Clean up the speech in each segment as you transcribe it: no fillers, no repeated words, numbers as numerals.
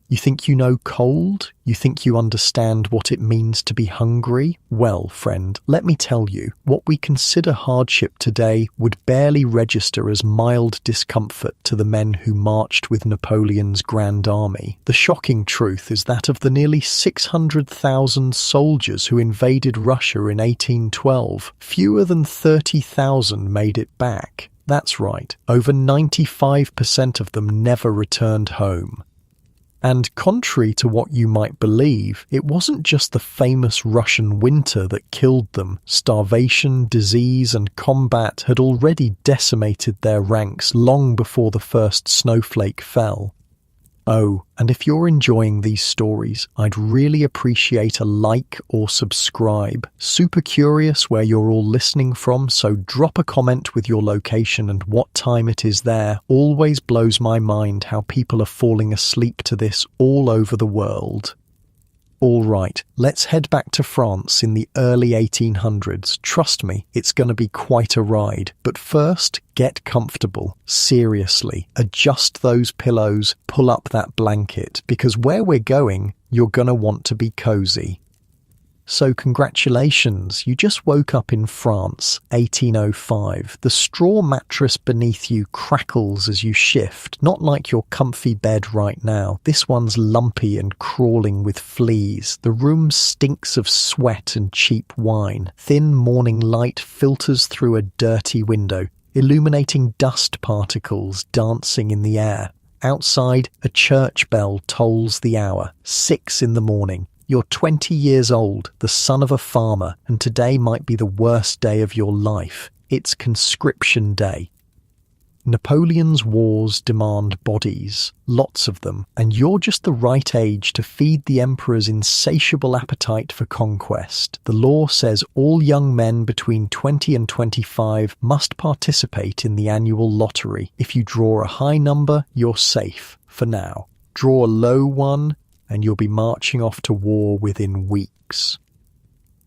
You think you know cold? You think you understand what it means to be hungry? Well, friend, let me tell you, what we consider hardship today would barely register as mild discomfort to the men who marched with Napoleon's Grand Army. The shocking truth is that of the nearly 600,000 soldiers who invaded Russia in 1812, fewer than 30,000 made it back. That's right, over 95% of them never returned home. And contrary to what you might believe, it wasn't just the famous Russian winter that killed them. Starvation, disease, and combat had already decimated their ranks long before the first snowflake fell. Oh, and if you're enjoying these stories, I'd really appreciate a like or subscribe. Super curious where you're all listening from, so drop a comment with your location and what time it is there. Always blows my mind how people are falling asleep to this all over the world. All right, let's head back to France in the early 1800s. Trust me, it's going to be quite a ride. But first, get comfortable. Seriously, adjust those pillows, pull up that blanket, because where we're going, you're going to want to be cozy. So congratulations, you just woke up in France, 1805. The straw mattress beneath you crackles as you shift, not like your comfy bed right now. This one's lumpy and crawling with fleas. The room stinks of sweat and cheap wine. Thin morning light filters through a dirty window, illuminating dust particles dancing in the air. Outside, a church bell tolls the hour, 6 in the morning. You're 20 years old, the son of a farmer, and today might be the worst day of your life. It's conscription day. Napoleon's wars demand bodies, lots of them, and you're just the right age to feed the emperor's insatiable appetite for conquest. The law says all young men between 20 and 25 must participate in the annual lottery. If you draw a high number, you're safe, for now. Draw a low one, and you'll be marching off to war within weeks.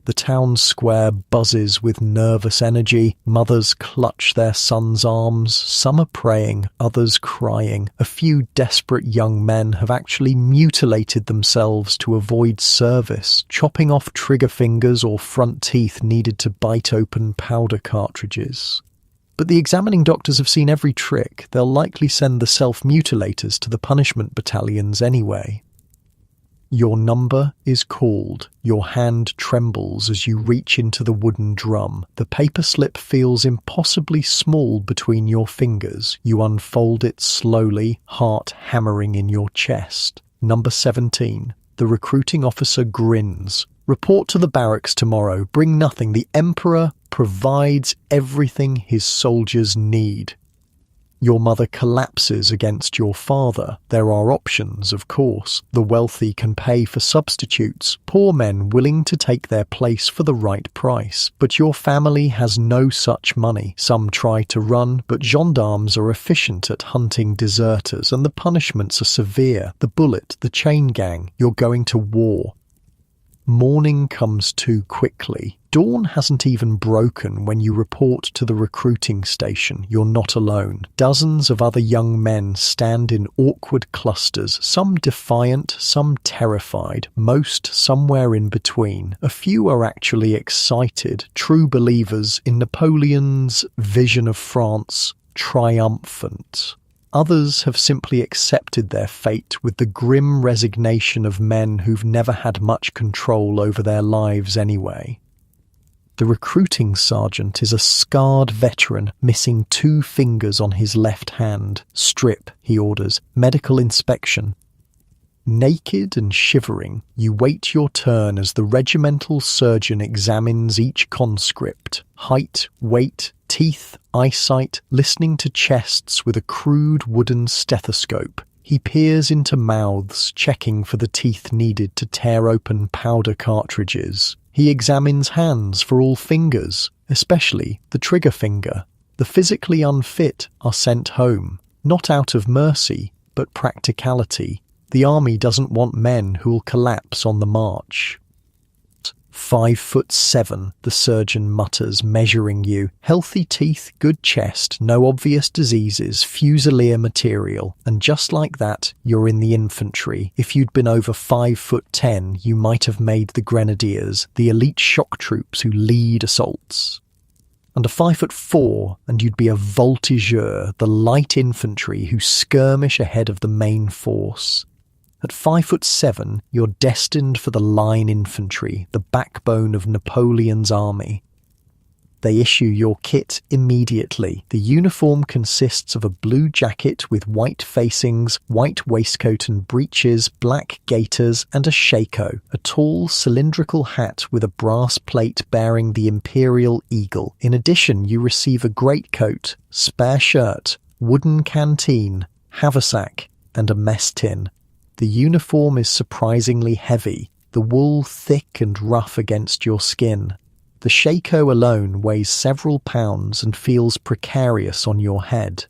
The town square buzzes with nervous energy. Mothers clutch their sons' arms. Some are praying, others crying. A few desperate young men have actually mutilated themselves to avoid service, chopping off trigger fingers or front teeth needed to bite open powder cartridges. But the examining doctors have seen every trick. They'll likely send the self-mutilators to the punishment battalions anyway. Your number is called. Your hand trembles as you reach into the wooden drum. The paper slip feels impossibly small between your fingers. You unfold it slowly, heart hammering in your chest. Number 17. The recruiting officer grins. Report to the barracks tomorrow. Bring nothing. The Emperor provides everything his soldiers need. Your mother collapses against your father. There are options, of course. The wealthy can pay for substitutes, poor men willing to take their place for the right price. But your family has no such money. Some try to run, but gendarmes are efficient at hunting deserters, and the punishments are severe. The bullet, the chain gang. You're going to war. Morning comes too quickly. Dawn hasn't even broken when you report to the recruiting station. You're not alone. Dozens of other young men stand in awkward clusters, some defiant, some terrified, most somewhere in between. A few are actually excited, true believers in Napoleon's vision of France, triumphant. Others have simply accepted their fate with the grim resignation of men who've never had much control over their lives anyway. The recruiting sergeant is a scarred veteran, missing 2 fingers on his left hand. Strip, he orders. Medical inspection. Naked and shivering, you wait your turn as the regimental surgeon examines each conscript. Height, weight, teeth, eyesight, listening to chests with a crude wooden stethoscope. He peers into mouths, checking for the teeth needed to tear open powder cartridges. He examines hands for all fingers, especially the trigger finger. The physically unfit are sent home, not out of mercy, but practicality. The army doesn't want men who'll collapse on the march. 5'7", the surgeon mutters, measuring you. Healthy teeth, good chest, no obvious diseases, Fusilier material. And just like that, you're in the infantry. If you'd been over 5'10", you might have made the grenadiers, the elite shock troops who lead assaults. Under 5'4", and you'd be a voltigeur, the light infantry who skirmish ahead of the main force. At 5'7", you're destined for the line infantry, the backbone of Napoleon's army. They issue your kit immediately. The uniform consists of a blue jacket with white facings, white waistcoat and breeches, black gaiters, and a shako, a tall cylindrical hat with a brass plate bearing the imperial eagle. In addition, you receive a greatcoat, spare shirt, wooden canteen, haversack, and a mess tin. The uniform is surprisingly heavy, the wool thick and rough against your skin. The shako alone weighs several pounds and feels precarious on your head.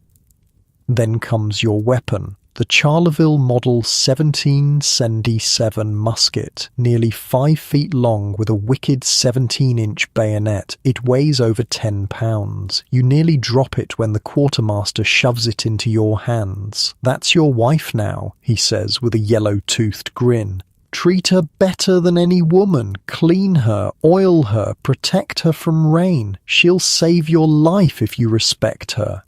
Then comes your weapon, the Charleville Model 1777 musket, nearly 5 feet long with a wicked 17-inch bayonet. It weighs over 10 pounds. You nearly drop it when the quartermaster shoves it into your hands. "That's your wife now," he says with a yellow-toothed grin. "Treat her better than any woman. Clean her, oil her, protect her from rain. She'll save your life if you respect her."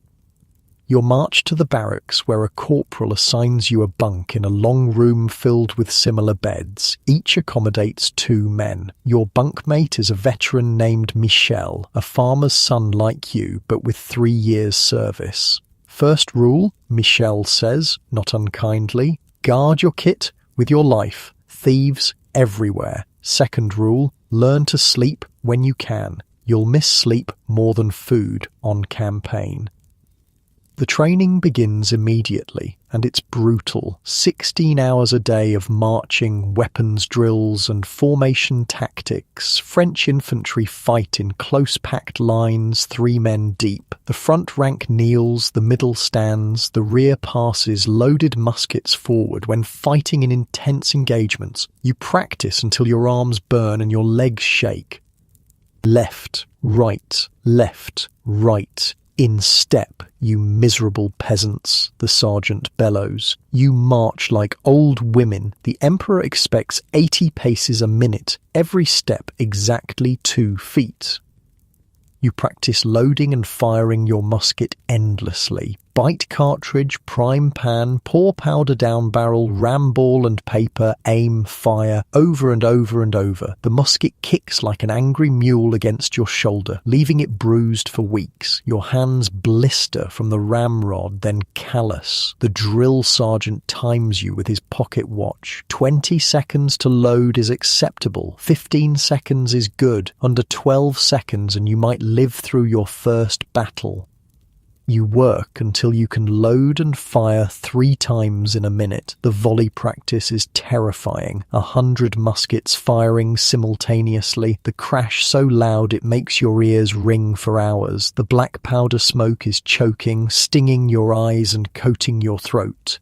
You're marched to the barracks where a corporal assigns you a bunk in a long room filled with similar beds. Each accommodates 2 men. Your bunkmate is a veteran named Michel, a farmer's son like you, but with 3 years' service. "First rule," Michel says, not unkindly, "guard your kit with your life. Thieves everywhere. Second rule, learn to sleep when you can. You'll miss sleep more than food on campaign." The training begins immediately, and it's brutal. 16 hours a day of marching, weapons drills, and formation tactics. French infantry fight in close-packed lines, 3 men deep. The front rank kneels, the middle stands, the rear passes loaded muskets forward when fighting in intense engagements. You practice until your arms burn and your legs shake. Left, right, in step, you miserable peasants, the sergeant bellows. You march like old women. The emperor expects 80 paces a minute, every step exactly 2 feet. You practice loading and firing your musket endlessly. Bite cartridge, prime pan, pour powder down barrel, ram ball and paper, aim, fire, over and over and over. The musket kicks like an angry mule against your shoulder, leaving it bruised for weeks. Your hands blister from the ramrod, then callous. The drill sergeant times you with his pocket watch. 20 seconds to load is acceptable. 15 seconds is good. Under 12 seconds and you might live through your first battle. You work until you can load and fire 3 times in a minute. The volley practice is terrifying. 100 muskets firing simultaneously. The crash so loud it makes your ears ring for hours. The black powder smoke is choking, stinging your eyes and coating your throat.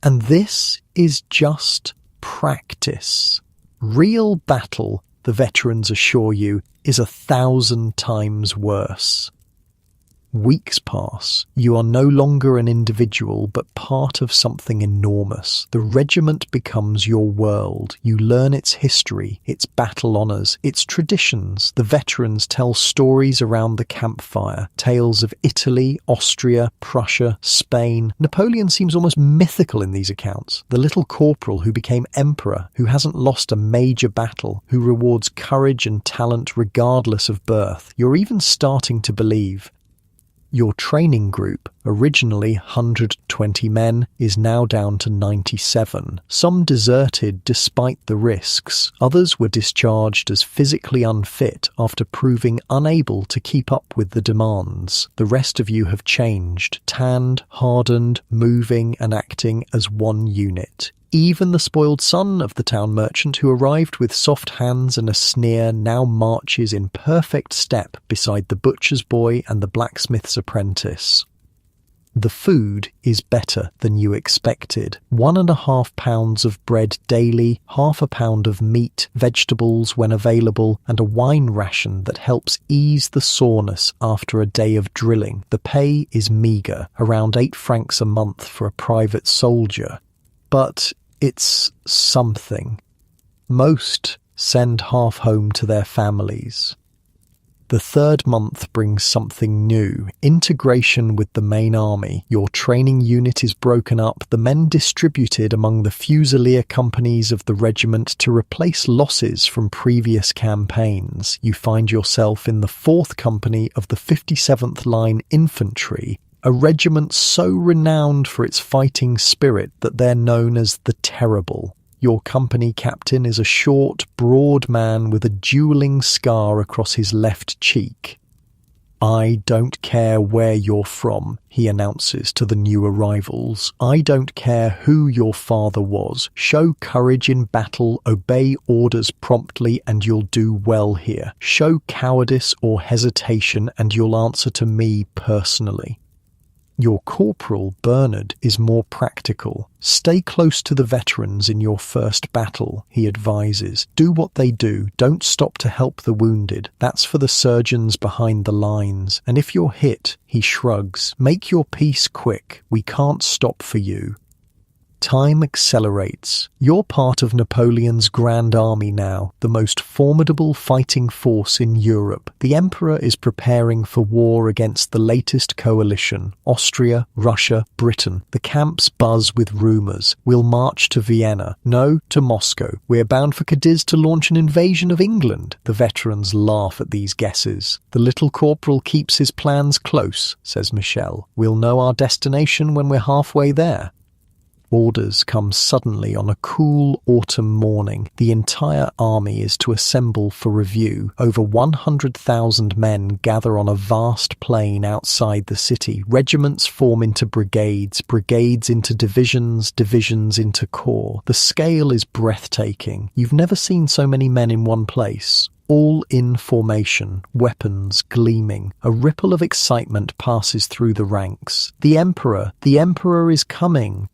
And this is just practice. Real battle, the veterans assure you, is 1,000 times worse. Weeks pass. You are no longer an individual, but part of something enormous. The regiment becomes your world. You learn its history, its battle honours, its traditions. The veterans tell stories around the campfire, tales of Italy, Austria, Prussia, Spain. Napoleon seems almost mythical in these accounts. The little corporal who became emperor, who hasn't lost a major battle, who rewards courage and talent regardless of birth. You're even starting to believe. Your training group, originally 120 men, is now down to 97. Some deserted despite the risks. Others were discharged as physically unfit after proving unable to keep up with the demands. The rest of you have changed, tanned, hardened, moving and acting as one unit. Even the spoiled son of the town merchant who arrived with soft hands and a sneer now marches in perfect step beside the butcher's boy and the blacksmith's apprentice. The food is better than you expected. 1.5 pounds of bread daily, half a pound of meat, vegetables when available, and a wine ration that helps ease the soreness after a day of drilling. The pay is meagre, around 8 francs a month for a private soldier. But it's something. Most send half home to their families. The third month brings something new, integration with the main army. Your training unit is broken up, the men distributed among the fusilier companies of the regiment to replace losses from previous campaigns. You find yourself in the 4th Company of the 57th Line Infantry, a regiment so renowned for its fighting spirit that they're known as the Terrible. Your company captain is a short, broad man with a dueling scar across his left cheek. "I don't care where you're from," he announces to the new arrivals. "I don't care who your father was. Show courage in battle, obey orders promptly, and you'll do well here. Show cowardice or hesitation, and you'll answer to me personally." Your corporal, Bernard, is more practical. "Stay close to the veterans in your first battle," he advises. "Do what they do. Don't stop to help the wounded. That's for the surgeons behind the lines. And if you're hit," he shrugs, "make your peace quick. We can't stop for you." Time accelerates. You're part of Napoleon's Grand Army now, the most formidable fighting force in Europe. The Emperor is preparing for war against the latest coalition: Austria, Russia, Britain. The camps buzz with rumours. "We'll march to Vienna." "No, to Moscow." "We're bound for Cadiz to launch an invasion of England." The veterans laugh at these guesses. "The little corporal keeps his plans close," says Michel. "We'll know our destination when we're halfway there." Orders come suddenly on a cool autumn morning. The entire army is to assemble for review. Over 100,000 men gather on a vast plain outside the city. Regiments form into brigades, brigades into divisions, divisions into corps. The scale is breathtaking. You've never seen so many men in one place. All in formation, weapons gleaming. A ripple of excitement passes through the ranks. The Emperor is coming!"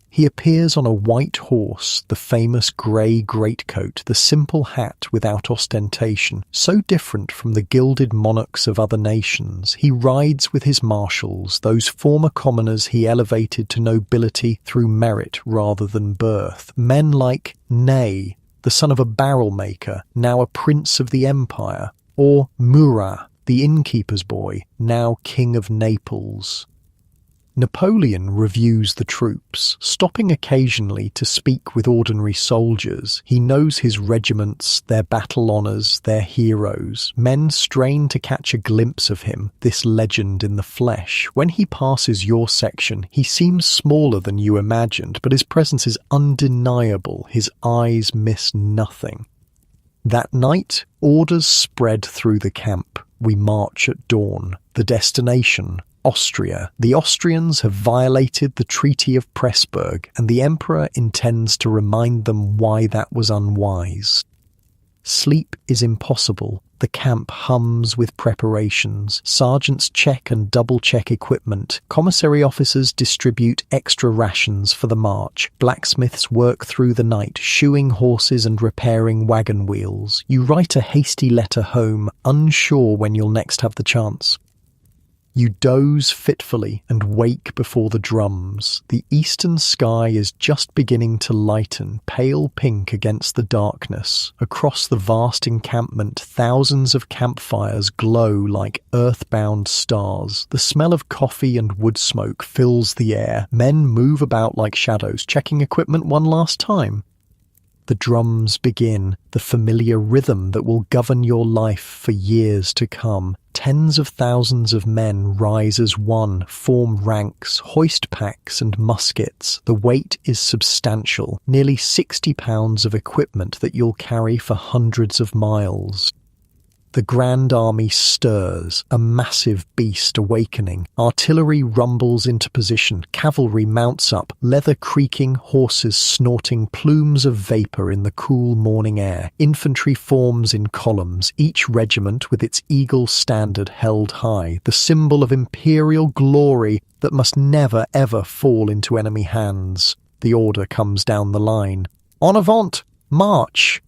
He appears on a white horse, the famous grey greatcoat, the simple hat without ostentation, so different from the gilded monarchs of other nations. He rides with his marshals, those former commoners he elevated to nobility through merit rather than birth. Men like Ney, the son of a barrel maker, now a prince of the empire, or Murat, the innkeeper's boy, now king of Naples. Napoleon reviews the troops, stopping occasionally to speak with ordinary soldiers. He knows his regiments, their battle honours, their heroes. Men strain to catch a glimpse of him, this legend in the flesh. When he passes your section, he seems smaller than you imagined, but his presence is undeniable. His eyes miss nothing. That night, orders spread through the camp. We march at dawn. The destination: Austria. The Austrians have violated the Treaty of Pressburg, and the Emperor intends to remind them why that was unwise. Sleep is impossible. The camp hums with preparations. Sergeants check and double-check equipment. Commissary officers distribute extra rations for the march. Blacksmiths work through the night, shoeing horses and repairing wagon wheels. You write a hasty letter home, unsure when you'll next have the chance. You doze fitfully and wake before the drums. The eastern sky is just beginning to lighten, pale pink against the darkness. Across the vast encampment, thousands of campfires glow like earthbound stars. The smell of coffee and wood smoke fills the air. Men move about like shadows, checking equipment one last time. The drums begin, the familiar rhythm that will govern your life for years to come. Tens of thousands of men rise as one, form ranks, hoist packs and muskets. The weight is substantial, nearly 60 pounds of equipment that you'll carry for hundreds of miles. The Grand Army stirs, a massive beast awakening. Artillery rumbles into position, cavalry mounts up, leather creaking, horses snorting plumes of vapour in the cool morning air. Infantry forms in columns, each regiment with its eagle standard held high, the symbol of imperial glory that must never ever fall into enemy hands. The order comes down the line. En avant! March!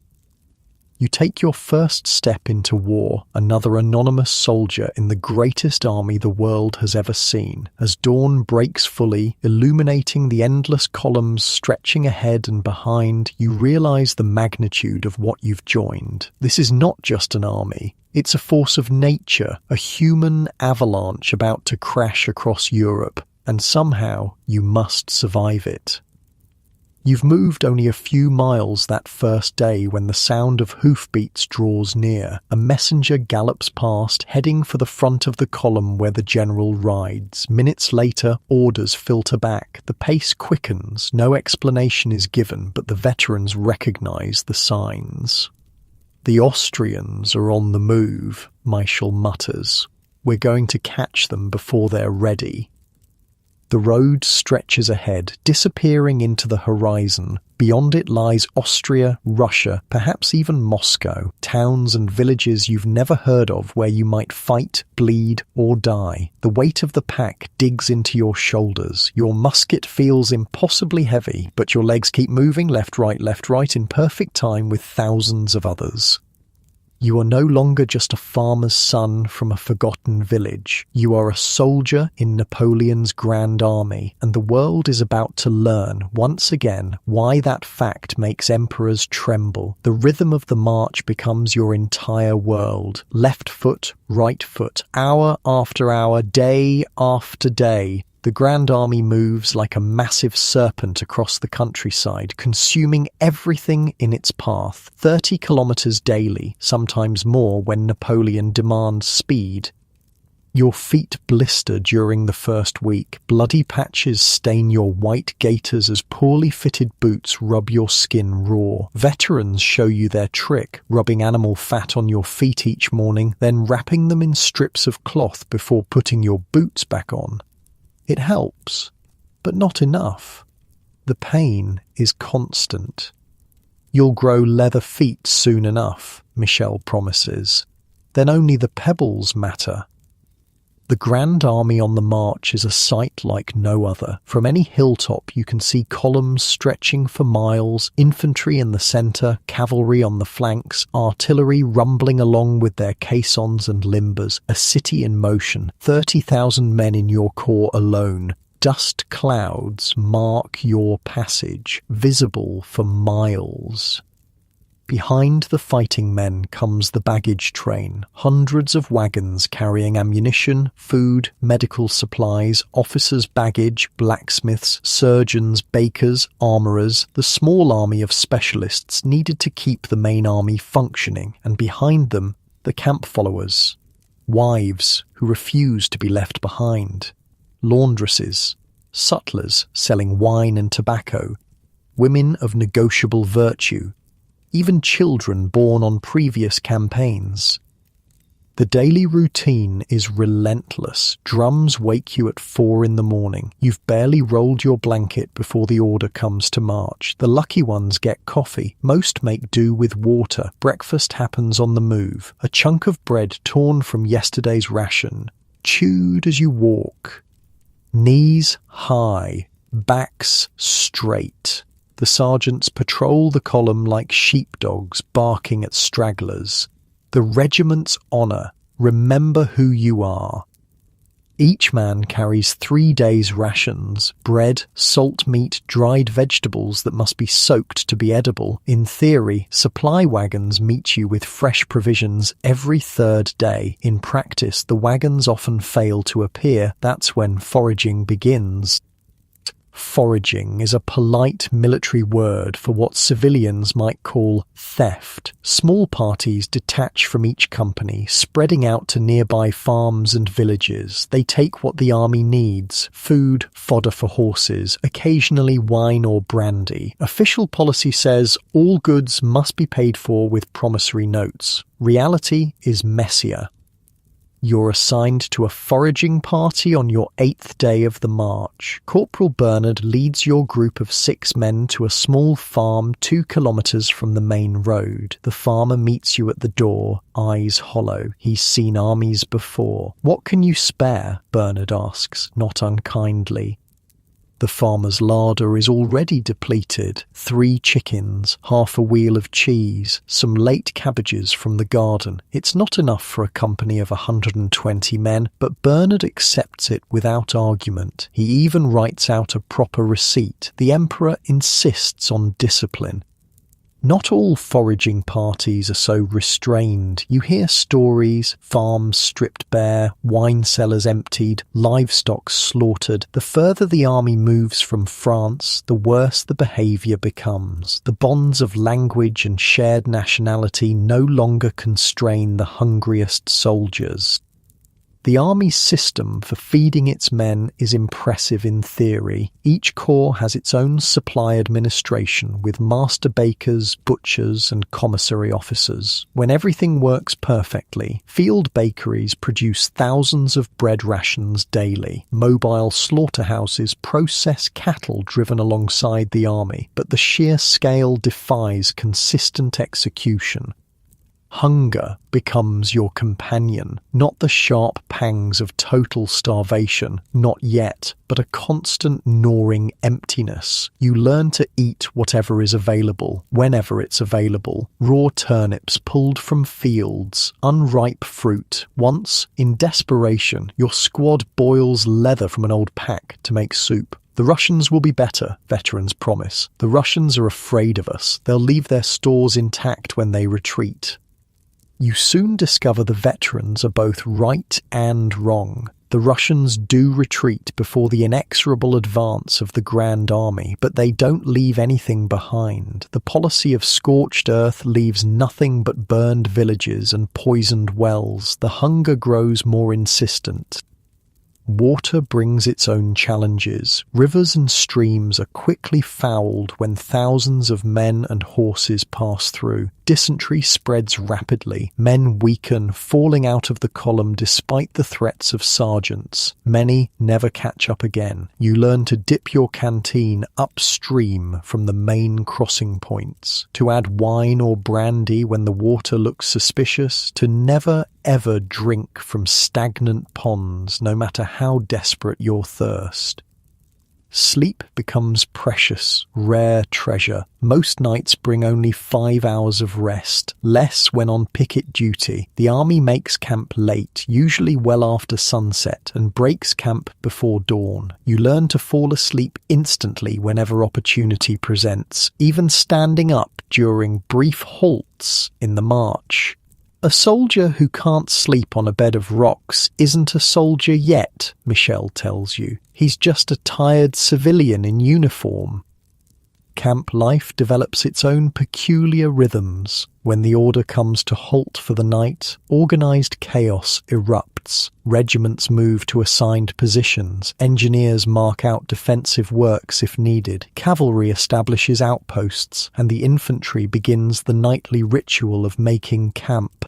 You take your first step into war, another anonymous soldier in the greatest army the world has ever seen. As dawn breaks fully, illuminating the endless columns stretching ahead and behind, you realize the magnitude of what you've joined. This is not just an army. It's a force of nature, a human avalanche about to crash across Europe, and somehow you must survive it. You've moved only a few miles that first day when the sound of hoofbeats draws near. A messenger gallops past, heading for the front of the column where the general rides. Minutes later, orders filter back. The pace quickens. No explanation is given, but the veterans recognize the signs. "The Austrians are on the move," Michel mutters. "We're going to catch them before they're ready." The road stretches ahead, disappearing into the horizon. Beyond it lies Austria, Russia, perhaps even Moscow, towns and villages you've never heard of where you might fight, bleed, or die. The weight of the pack digs into your shoulders. Your musket feels impossibly heavy, but your legs keep moving left, right, in perfect time with thousands of others. You are no longer just a farmer's son from a forgotten village. You are a soldier in Napoleon's Grand Army, and the world is about to learn, once again, why that fact makes emperors tremble. The rhythm of the march becomes your entire world. Left foot, right foot, hour after hour, day after day. The Grand Army moves like a massive serpent across the countryside, consuming everything in its path. 30 kilometers daily, sometimes more when Napoleon demands speed. Your feet blister during the first week. Bloody patches stain your white gaiters as poorly fitted boots rub your skin raw. Veterans show you their trick, rubbing animal fat on your feet each morning, then wrapping them in strips of cloth before putting your boots back on. It helps, but not enough. The pain is constant. "You'll grow leather feet soon enough," Michel promises. "Then only the pebbles matter." The Grand Army on the march is a sight like no other. From any hilltop you can see columns stretching for miles, infantry in the centre, cavalry on the flanks, artillery rumbling along with their caissons and limbers, a city in motion, 30,000 men in your corps alone. Dust clouds mark your passage, visible for miles. Behind the fighting men comes the baggage train, hundreds of wagons carrying ammunition, food, medical supplies, officers' baggage, blacksmiths, surgeons, bakers, armourers, the small army of specialists needed to keep the main army functioning, and behind them, the camp followers, wives who refuse to be left behind, laundresses, sutlers selling wine and tobacco, women of negotiable virtue, even children born on previous campaigns. The daily routine is relentless. Drums wake you at 4 in the morning. You've barely rolled your blanket before the order comes to march. The lucky ones get coffee. Most make do with water. Breakfast happens on the move. A chunk of bread torn from yesterday's ration, chewed as you walk. Knees high, backs straight. The sergeants patrol the column like sheepdogs barking at stragglers. The regiment's honour, remember who you are. Each man carries 3 days' rations, bread, salt meat, dried vegetables that must be soaked to be edible. In theory, supply wagons meet you with fresh provisions every 3rd day. In practice, the wagons often fail to appear. That's when foraging begins. Foraging is a polite military word for what civilians might call theft. Small parties detach from each company, spreading out to nearby farms and villages. They take what the army needs: food, fodder for horses, occasionally wine or brandy. Official policy says all goods must be paid for with promissory notes. Reality is messier. You're assigned to a foraging party on your 8th day of the march. Corporal Bernard leads your group of 6 men to a small farm 2 kilometers from the main road. The farmer meets you at the door, eyes hollow. He's seen armies before. "What can you spare?" Bernard asks, not unkindly. The farmer's larder is already depleted. 3 chickens, half a wheel of cheese, some late cabbages from the garden. It's not enough for a company of 120 men, but Bernard accepts it without argument. He even writes out a proper receipt. The emperor insists on discipline. Not all foraging parties are so restrained. You hear stories: farms stripped bare, wine cellars emptied, livestock slaughtered. The further the army moves from France, the worse the behaviour becomes. The bonds of language and shared nationality no longer constrain the hungriest soldiers. The army's system for feeding its men is impressive in theory. Each corps has its own supply administration with master bakers, butchers, and commissary officers. When everything works perfectly, field bakeries produce thousands of bread rations daily. Mobile slaughterhouses process cattle driven alongside the army, but the sheer scale defies consistent execution. Hunger becomes your companion, not the sharp pangs of total starvation, not yet, but a constant gnawing emptiness. You learn to eat whatever is available, whenever it's available. Raw turnips pulled from fields, unripe fruit. Once, in desperation, your squad boils leather from an old pack to make soup. The Russians will be better, veterans promise. The Russians are afraid of us. They'll leave their stores intact when they retreat. You soon discover the veterans are both right and wrong. The Russians do retreat before the inexorable advance of the Grand Army, but they don't leave anything behind. The policy of scorched earth leaves nothing but burned villages and poisoned wells. The hunger grows more insistent. Water brings its own challenges. Rivers and streams are quickly fouled when thousands of men and horses pass through. Dysentery spreads rapidly. Men weaken, falling out of the column despite the threats of sergeants. Many never catch up again. You learn to dip your canteen upstream from the main crossing points, to add wine or brandy when the water looks suspicious, to never ever drink from stagnant ponds, no matter how desperate your thirst. Sleep becomes precious, rare treasure. Most nights bring only 5 hours of rest, less when on picket duty. The army makes camp late, usually well after sunset, and breaks camp before dawn. You learn to fall asleep instantly whenever opportunity presents, even standing up during brief halts in the march. A soldier who can't sleep on a bed of rocks isn't a soldier yet, Michel tells you. He's just a tired civilian in uniform. Camp life develops its own peculiar rhythms. When the order comes to halt for the night, organized chaos erupts. Regiments move to assigned positions. Engineers mark out defensive works if needed. Cavalry establishes outposts, and the infantry begins the nightly ritual of making camp.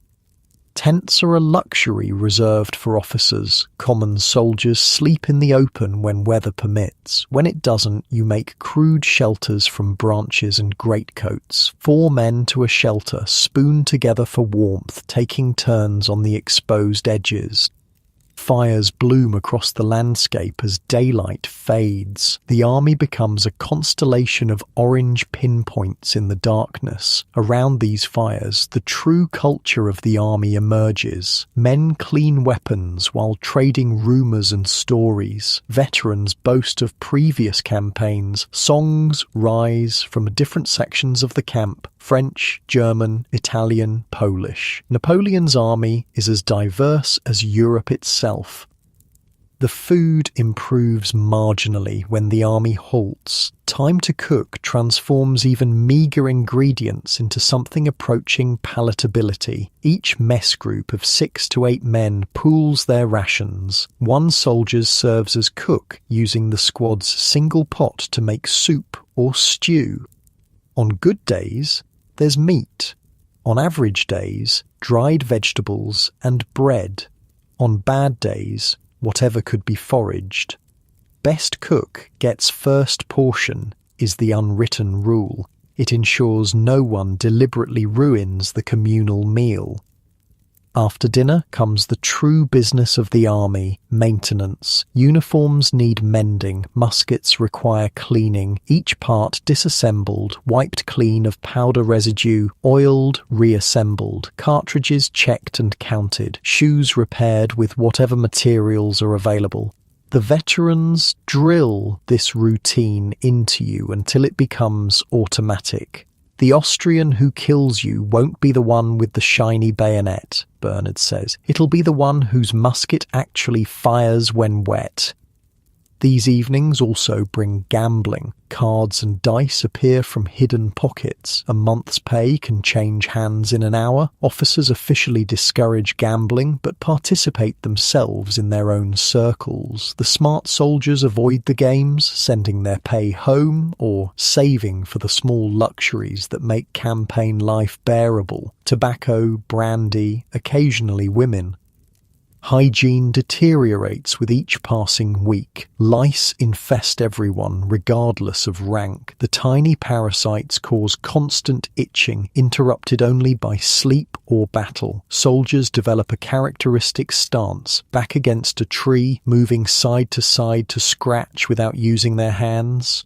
Tents are a luxury reserved for officers. Common soldiers sleep in the open when weather permits. When it doesn't, you make crude shelters from branches and greatcoats. 4 men to a shelter, spoon together for warmth, taking turns on the exposed edges. Fires bloom across the landscape as daylight fades. The army becomes a constellation of orange pinpoints in the darkness. Around these fires, the true culture of the army emerges. Men clean weapons while trading rumours and stories. Veterans boast of previous campaigns. Songs rise from different sections of the camp: French, German, Italian, Polish. Napoleon's army is as diverse as Europe itself. The food improves marginally when the army halts. Time to cook transforms even meagre ingredients into something approaching palatability. Each mess group of 6 to 8 men pools their rations. One soldier serves as cook, using the squad's single pot to make soup or stew. On good days, there's meat. On average days, dried vegetables and bread. On bad days, whatever could be foraged. Best cook gets first portion is the unwritten rule. It ensures no one deliberately ruins the communal meal. After dinner comes the true business of the army, maintenance. Uniforms need mending, muskets require cleaning, each part disassembled, wiped clean of powder residue, oiled, reassembled, cartridges checked and counted, shoes repaired with whatever materials are available. The veterans drill this routine into you until it becomes automatic. The Austrian who kills you won't be the one with the shiny bayonet, Bernard says. It'll be the one whose musket actually fires when wet. These evenings also bring gambling. Cards and dice appear from hidden pockets. A month's pay can change hands in an hour. Officers officially discourage gambling, but participate themselves in their own circles. The smart soldiers avoid the games, sending their pay home or saving for the small luxuries that make campaign life bearable. Tobacco, brandy, occasionally women. Hygiene deteriorates with each passing week. Lice infest everyone, regardless of rank. The tiny parasites cause constant itching, interrupted only by sleep or battle. Soldiers develop a characteristic stance, back against a tree, moving side to scratch without using their hands.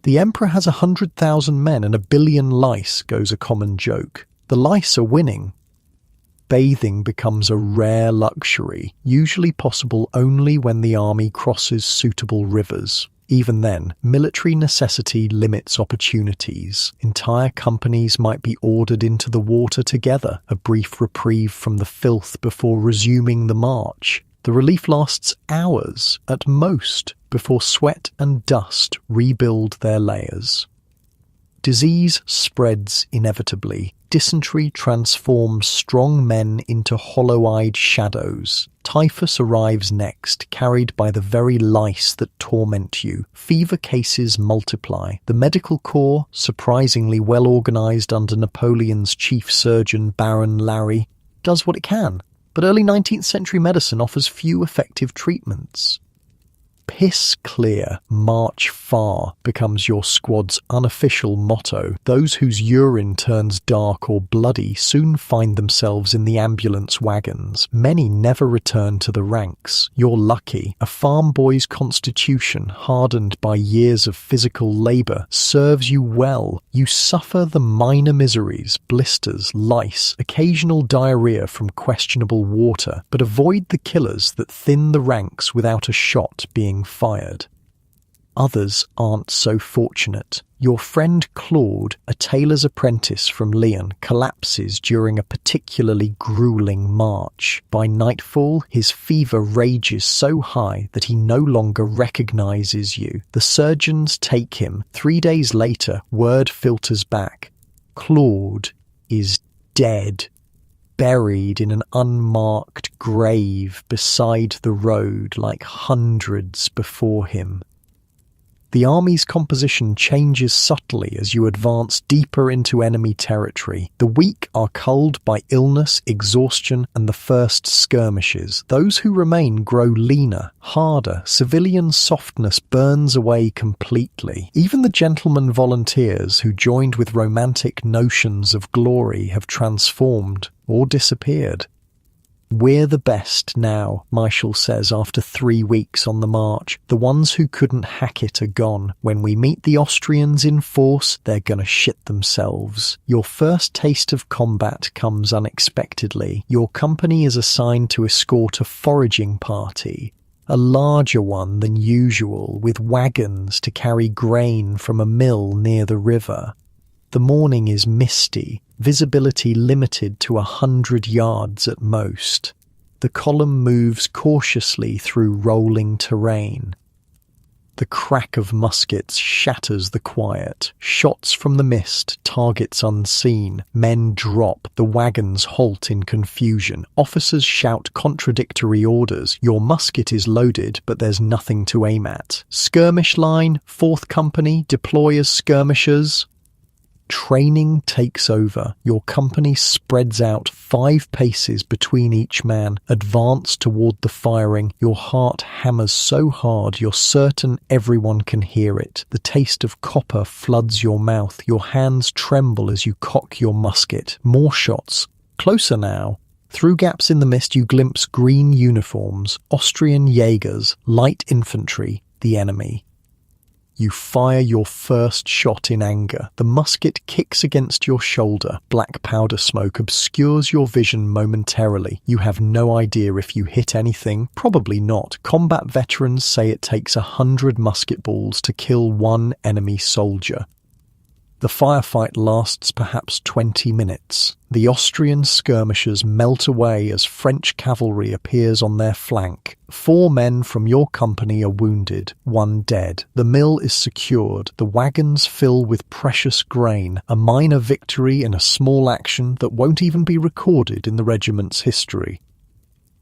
The emperor has 100,000 men and 1 billion lice, goes a common joke. The lice are winning. Bathing becomes a rare luxury, usually possible only when the army crosses suitable rivers. Even then, military necessity limits opportunities. Entire companies might be ordered into the water together, a brief reprieve from the filth before resuming the march. The relief lasts hours at most before sweat and dust rebuild their layers. Disease spreads inevitably. Dysentery transforms strong men into hollow-eyed shadows. Typhus arrives next, carried by the very lice that torment you. Fever cases multiply. The medical corps, surprisingly well organized under Napoleon's chief surgeon Baron Larry, does what it can. But early 19th century medicine offers few effective treatments. Piss clear, march far becomes your squad's unofficial motto. Those whose urine turns dark or bloody soon find themselves in the ambulance wagons. Many never return to the ranks. You're lucky. A farm boy's constitution, hardened by years of physical labor, serves you well. You suffer the minor miseries, blisters, lice, occasional diarrhea from questionable water, but avoid the killers that thin the ranks without a shot being fired. Others aren't so fortunate. Your friend Claude, a tailor's apprentice from Lyon, collapses during a particularly grueling march. By nightfall, his fever rages so high that he no longer recognizes you. The surgeons take him. 3 days later, word filters back. Claude is dead. Buried in an unmarked grave beside the road like hundreds before him. The army's composition changes subtly as you advance deeper into enemy territory. The weak are culled by illness, exhaustion, and the first skirmishes. Those who remain grow leaner, harder. Civilian softness burns away completely. Even the gentlemen volunteers who joined with romantic notions of glory have transformed or disappeared. We're the best now, Michel says after 3 weeks on the march. The ones who couldn't hack it are gone. When we meet the Austrians in force, they're gonna shit themselves. Your first taste of combat comes unexpectedly. Your company is assigned to escort a foraging party. A larger one than usual, with wagons to carry grain from a mill near the river. The morning is misty, visibility limited to 100 yards at most. The column moves cautiously through rolling terrain. The crack of muskets shatters the quiet. Shots from the mist, targets unseen. Men drop. The wagons halt in confusion. Officers shout contradictory orders. Your musket is loaded, but there's nothing to aim at. Skirmish line, 4th Company, deploy as skirmishers. Training takes over. Your company spreads out 5 paces between each man. Advance toward the firing. Your heart hammers so hard you're certain everyone can hear it. The taste of copper floods your mouth. Your hands tremble as you cock your musket. More shots. Closer now. Through gaps in the mist you glimpse green uniforms. Austrian Jaegers, light infantry, the enemy. You fire your first shot in anger. The musket kicks against your shoulder. Black powder smoke obscures your vision momentarily. You have no idea if you hit anything. Probably not. Combat veterans say it takes 100 musket balls to kill one enemy soldier. The firefight lasts perhaps 20 minutes. The Austrian skirmishers melt away as French cavalry appears on their flank. 4 men from your company are wounded, 1 dead. The mill is secured. The wagons fill with precious grain, a minor victory in a small action that won't even be recorded in the regiment's history.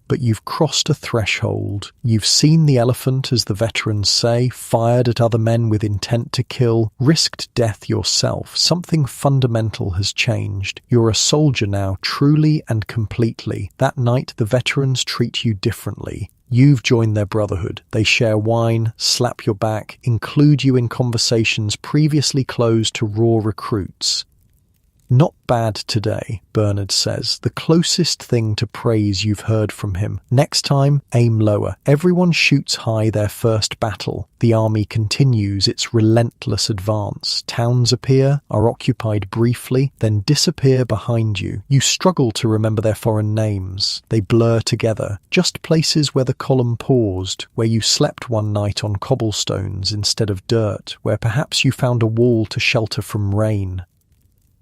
But you've crossed a threshold. You've seen the elephant, as the veterans say, fired at other men with intent to kill, risked death yourself. Something fundamental has changed. You're a soldier now, truly and completely. That night, the veterans treat you differently. You've joined their brotherhood. They share wine, slap your back, include you in conversations previously closed to raw recruits. Not bad today, Bernard says, the closest thing to praise you've heard from him. Next time, aim lower. Everyone shoots high their first battle. The army continues its relentless advance. Towns appear, are occupied briefly, then disappear behind you. You struggle to remember their foreign names. They blur together. Just places where the column paused, where you slept one night on cobblestones instead of dirt, where perhaps you found a wall to shelter from rain.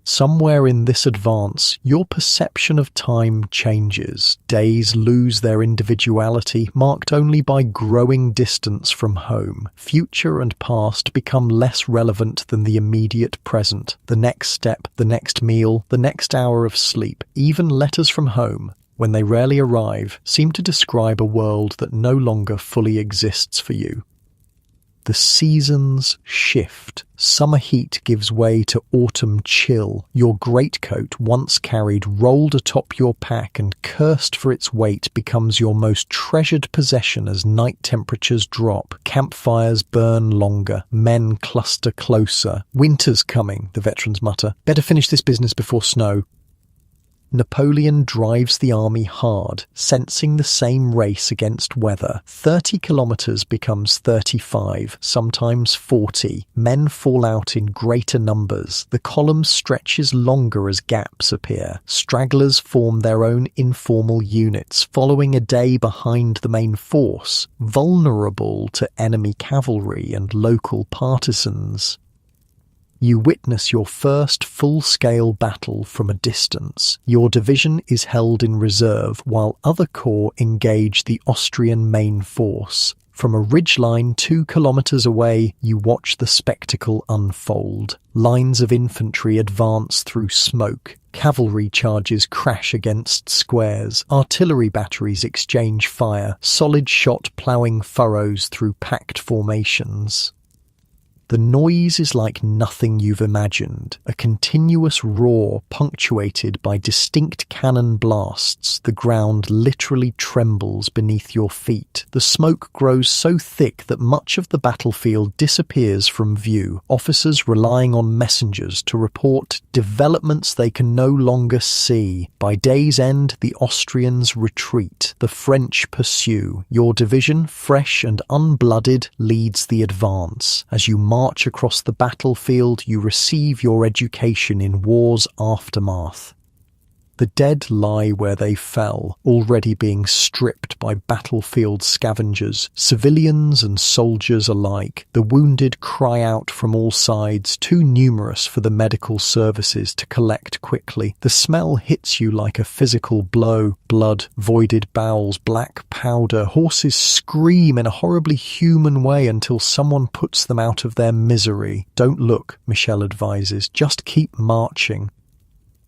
Somewhere in this advance, your perception of time changes. Days lose their individuality, marked only by growing distance from home. Future and past become less relevant than the immediate present. The next step, the next meal, the next hour of sleep, even letters from home, when they rarely arrive, seem to describe a world that no longer fully exists for you. The seasons shift. Summer heat gives way to autumn chill. Your greatcoat, once carried rolled atop your pack and cursed for its weight, becomes your most treasured possession as night temperatures drop. Campfires burn longer. Men cluster closer. Winter's coming, the veterans mutter. Better finish this business before snow. Napoleon drives the army hard, sensing the same race against weather. 30 kilometers becomes 35, sometimes 40. Men fall out in greater numbers. The column stretches longer as gaps appear. Stragglers form their own informal units, following a day behind the main force, vulnerable to enemy cavalry and local partisans. You witness your first full-scale battle from a distance. Your division is held in reserve while other corps engage the Austrian main force. From a ridgeline 2 kilometers away, you watch the spectacle unfold. Lines of infantry advance through smoke. Cavalry charges crash against squares. Artillery batteries exchange fire. Solid shot ploughing furrows through packed formations. The noise is like nothing you've imagined, a continuous roar punctuated by distinct cannon blasts. The ground literally trembles beneath your feet. The smoke grows so thick that much of the battlefield disappears from view, officers relying on messengers to report developments they can no longer see. By day's end, the Austrians retreat. The French pursue. Your division, fresh and unblooded, leads the advance. As you march across the battlefield, you receive your education in war's aftermath. The dead lie where they fell, already being stripped by battlefield scavengers, civilians and soldiers alike. The wounded cry out from all sides, too numerous for the medical services to collect quickly. The smell hits you like a physical blow. Blood, voided bowels, black powder. Horses scream in a horribly human way until someone puts them out of their misery. Don't look, Michelle advises. Just keep marching.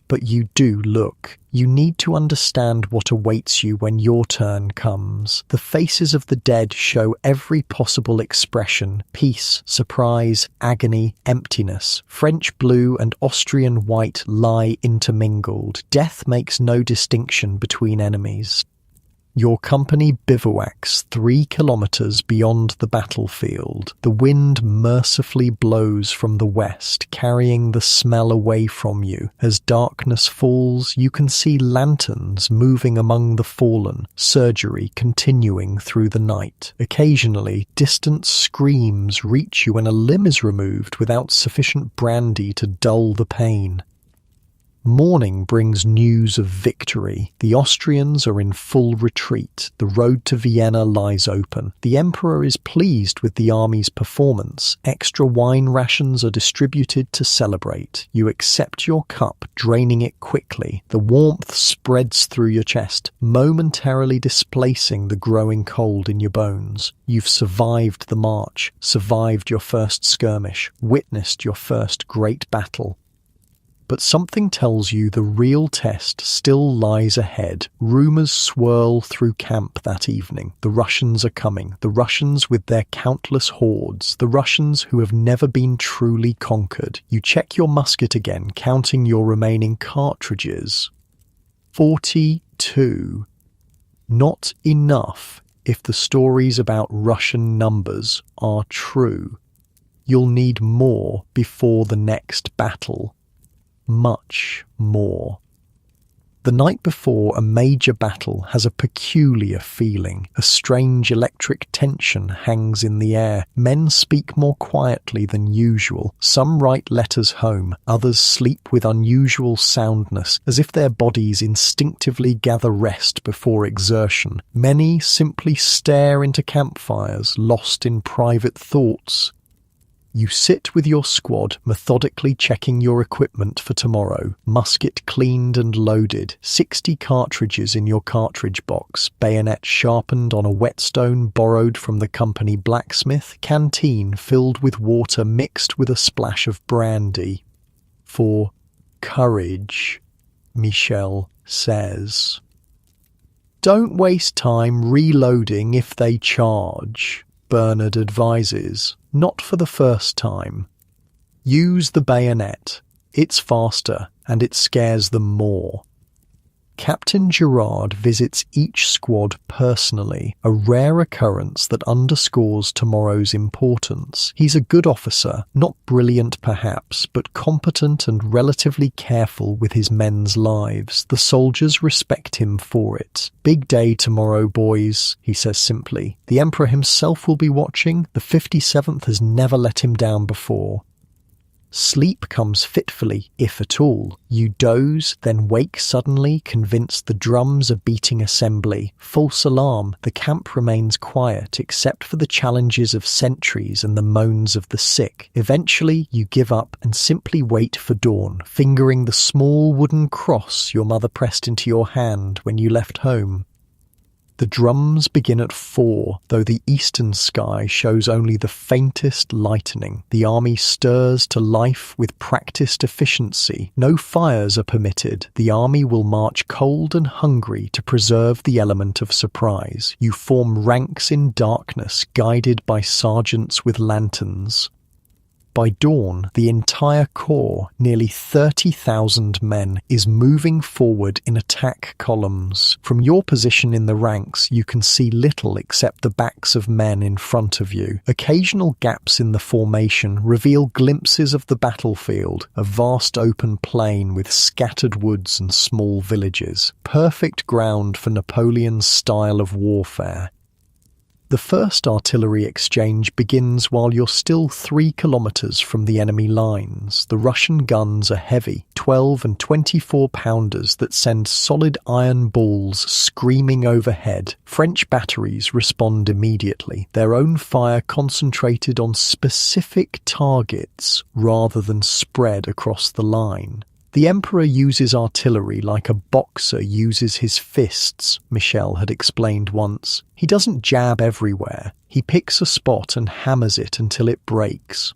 But you do look. You need to understand what awaits you when your turn comes. The faces of the dead show every possible expression: peace, surprise, agony, emptiness. French blue and Austrian white lie intermingled. Death makes no distinction between enemies. Your company bivouacs 3 kilometers beyond the battlefield. The wind mercifully blows from the west, carrying the smell away from you. As darkness falls, you can see lanterns moving among the fallen, surgery continuing through the night. Occasionally, distant screams reach you when a limb is removed without sufficient brandy to dull the pain. Morning brings news of victory. The Austrians are in full retreat. The road to Vienna lies open. The Emperor is pleased with the army's performance. Extra wine rations are distributed to celebrate. You accept your cup, draining it quickly. The warmth spreads through your chest, momentarily displacing the growing cold in your bones. You've survived the march, survived your first skirmish, witnessed your first great battle. But something tells you the real test still lies ahead. Rumors swirl through camp that evening. The Russians are coming. The Russians with their countless hordes. The Russians who have never been truly conquered. You check your musket again, counting your remaining cartridges. 42. Not enough if the stories about Russian numbers are true. You'll need more before the next battle. Much more. The night before a major battle has a peculiar feeling. A strange electric tension hangs in the air. Men speak more quietly than usual. Some write letters home. Others sleep with unusual soundness, as if their bodies instinctively gather rest before exertion. Many simply stare into campfires, lost in private thoughts. You sit with your squad, methodically checking your equipment for tomorrow. Musket cleaned and loaded, 60 cartridges in your cartridge box, bayonet sharpened on a whetstone borrowed from the company blacksmith, canteen filled with water mixed with a splash of brandy. For courage, Michelle says. Don't waste time reloading if they charge, Bernard advises. Not for the first time. Use the bayonet. It's faster, and it scares them more. Captain Gerard visits each squad personally, a rare occurrence that underscores tomorrow's importance. He's a good officer, not brilliant perhaps, but competent and relatively careful with his men's lives. The soldiers respect him for it. Big day tomorrow, boys, he says simply. The Emperor himself will be watching. The 57th has never let him down before. Sleep comes fitfully, if at all. You doze, then wake suddenly, convinced the drums are beating assembly. False alarm. The camp remains quiet, except for the challenges of sentries and the moans of the sick. Eventually, you give up and simply wait for dawn, fingering the small wooden cross your mother pressed into your hand when you left home. The drums begin at 4, though the eastern sky shows only the faintest lightening. The army stirs to life with practiced efficiency. No fires are permitted. The army will march cold and hungry to preserve the element of surprise. You form ranks in darkness, guided by sergeants with lanterns. By dawn, the entire corps, nearly 30,000 men, is moving forward in attack columns. From your position in the ranks, you can see little except the backs of men in front of you. Occasional gaps in the formation reveal glimpses of the battlefield, a vast open plain with scattered woods and small villages. Perfect ground for Napoleon's style of warfare. The first artillery exchange begins while you're still 3 kilometers from the enemy lines. The Russian guns are heavy, 12 and 24 pounders that send solid iron balls screaming overhead. French batteries respond immediately, their own fire concentrated on specific targets rather than spread across the line. The Emperor uses artillery like a boxer uses his fists, Michel had explained once. He doesn't jab everywhere. He picks a spot and hammers it until it breaks.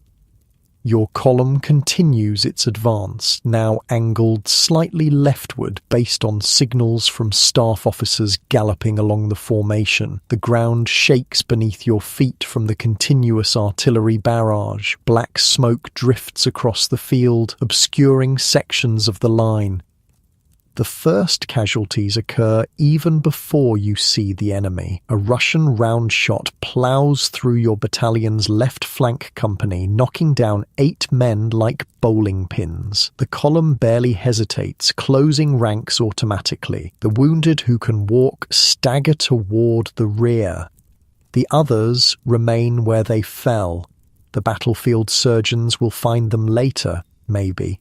Your column continues its advance, now angled slightly leftward based on signals from staff officers galloping along the formation. The ground shakes beneath your feet from the continuous artillery barrage. Black smoke drifts across the field, obscuring sections of the line. The first casualties occur even before you see the enemy. A Russian round shot plows through your battalion's left flank company, knocking down 8 men like bowling pins. The column barely hesitates, closing ranks automatically. The wounded who can walk stagger toward the rear. The others remain where they fell. The battlefield surgeons will find them later, maybe.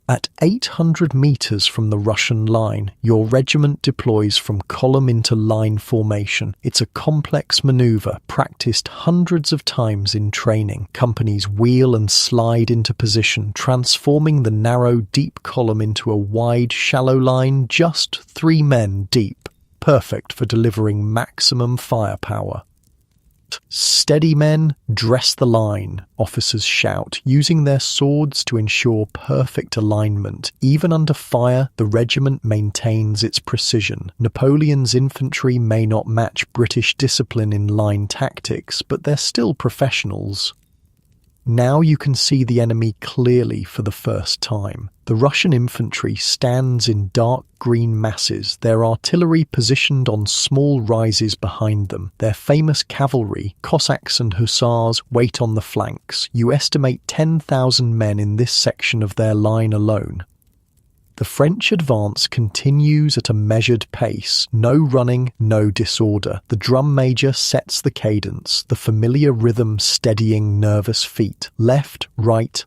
At 800 meters from the Russian line, your regiment deploys from column into line formation. It's a complex maneuver practiced hundreds of times in training. Companies wheel and slide into position, transforming the narrow, deep column into a wide, shallow line just 3 men deep, perfect for delivering maximum firepower. "Steady, men, dress the line," officers shout, using their swords to ensure perfect alignment. Even under fire, the regiment maintains its precision. Napoleon's infantry may not match British discipline in line tactics, but they're still professionals. Now you can see the enemy clearly for the first time. The Russian infantry stands in dark green masses, their artillery positioned on small rises behind them. Their famous cavalry, Cossacks and Hussars, wait on the flanks. You estimate 10,000 men in this section of their line alone. The French advance continues at a measured pace. No running, no disorder. The drum major sets the cadence, the familiar rhythm steadying nervous feet. Left, right,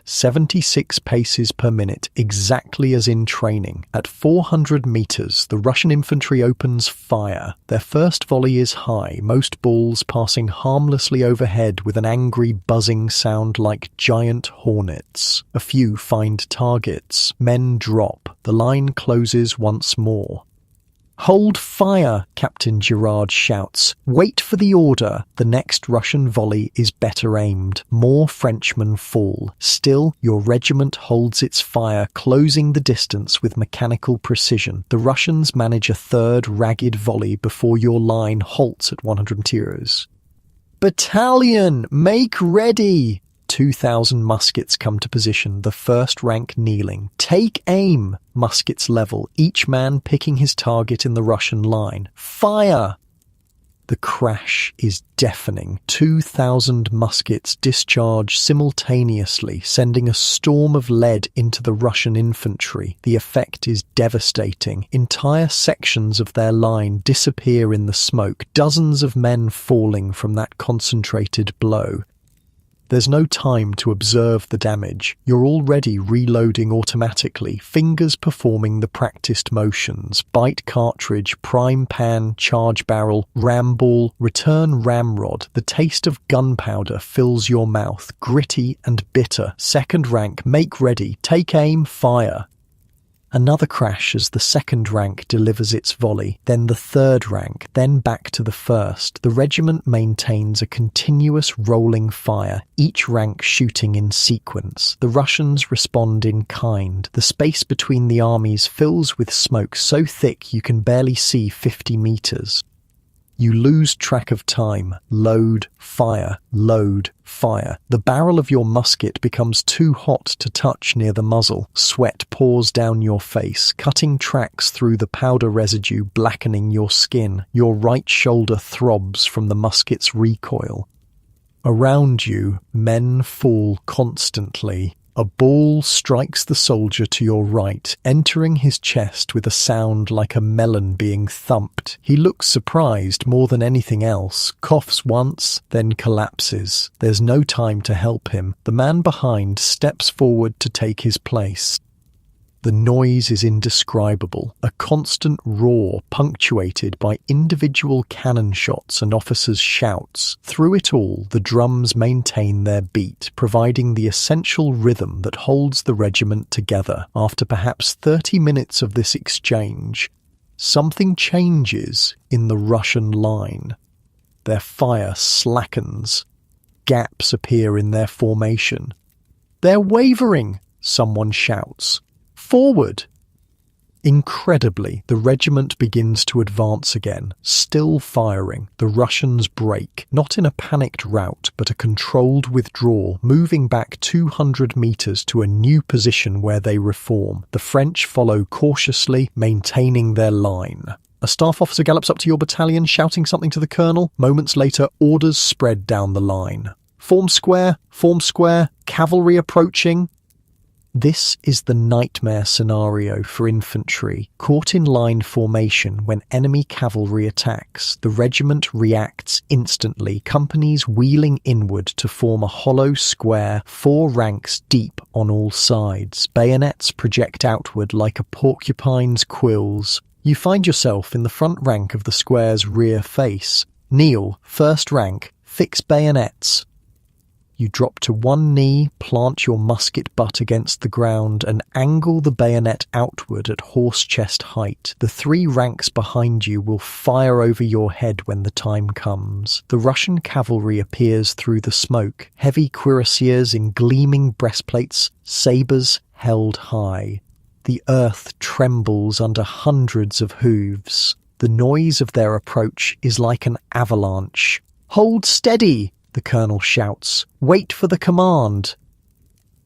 76 paces per minute, exactly as in training. At 400 meters, the Russian infantry opens fire. Their first volley is high, most balls passing harmlessly overhead with an angry buzzing sound like giant hornets. A few find targets. Men drop. The line closes once more. "Hold fire," Captain Girard shouts. "Wait for the order." The next Russian volley is better aimed. More Frenchmen fall. Still, your regiment holds its fire, closing the distance with mechanical precision. The Russians manage a third ragged volley before your line halts at 100 meters. "Battalion, make ready!" 2,000 muskets come to position, the first rank kneeling. "Take aim!" Muskets level, each man picking his target in the Russian line. "Fire!" The crash is deafening. 2,000 muskets discharge simultaneously, sending a storm of lead into the Russian infantry. The effect is devastating. Entire sections of their line disappear in the smoke, dozens of men falling from that concentrated blow. There's no time to observe the damage. You're already reloading automatically, fingers performing the practiced motions. Bite cartridge, prime pan, charge barrel, ram ball, return ramrod. The taste of gunpowder fills your mouth, gritty and bitter. Second rank, make ready, take aim, fire. Another crash as the second rank delivers its volley, then the third rank, then back to the first. The regiment maintains a continuous rolling fire, each rank shooting in sequence. The Russians respond in kind. The space between the armies fills with smoke so thick you can barely see 50 meters. You lose track of time. Load, fire, load, fire. The barrel of your musket becomes too hot to touch near the muzzle. Sweat pours down your face, cutting tracks through the powder residue, blackening your skin. Your right shoulder throbs from the musket's recoil. Around you, men fall constantly. A ball strikes the soldier to your right, entering his chest with a sound like a melon being thumped. He looks surprised more than anything else, coughs once, then collapses. There's no time to help him. The man behind steps forward to take his place. The noise is indescribable, a constant roar punctuated by individual cannon shots and officers' shouts. Through it all, the drums maintain their beat, providing the essential rhythm that holds the regiment together. After perhaps 30 minutes of this exchange, something changes in the Russian line. Their fire slackens. Gaps appear in their formation. "They're wavering!" someone shouts. "Forward!" Incredibly, the regiment begins to advance again, still firing. The Russians break, not in a panicked rout, but a controlled withdrawal, moving back 200 meters to a new position where they reform. The French follow cautiously, maintaining their line. A staff officer gallops up to your battalion, shouting something to the colonel. Moments later, orders spread down the line. Form square, cavalry approaching. This is the nightmare scenario for infantry. Caught in line formation when enemy cavalry attacks, the regiment reacts instantly, companies wheeling inward to form a hollow square, 4 ranks deep on all sides. Bayonets project outward like a porcupine's quills. You find yourself in the front rank of the square's rear face. Kneel, first rank, fix bayonets. You drop to one knee, plant your musket butt against the ground, and angle the bayonet outward at horse chest height. The 3 ranks behind you will fire over your head when the time comes. The Russian cavalry appears through the smoke, heavy cuirassiers in gleaming breastplates, sabres held high. The earth trembles under hundreds of hooves. The noise of their approach is like an avalanche. "Hold steady!" the colonel shouts. "Wait for the command."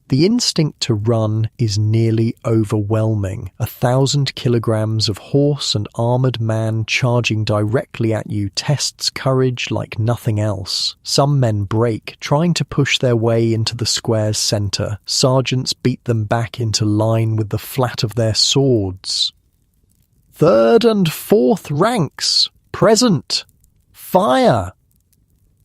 The instinct to run is nearly overwhelming. 1,000 kilograms of horse and armoured man charging directly at you tests courage like nothing else. Some men break, trying to push their way into the square's centre. Sergeants beat them back into line with the flat of their swords. "Third and fourth ranks! Present! Fire!"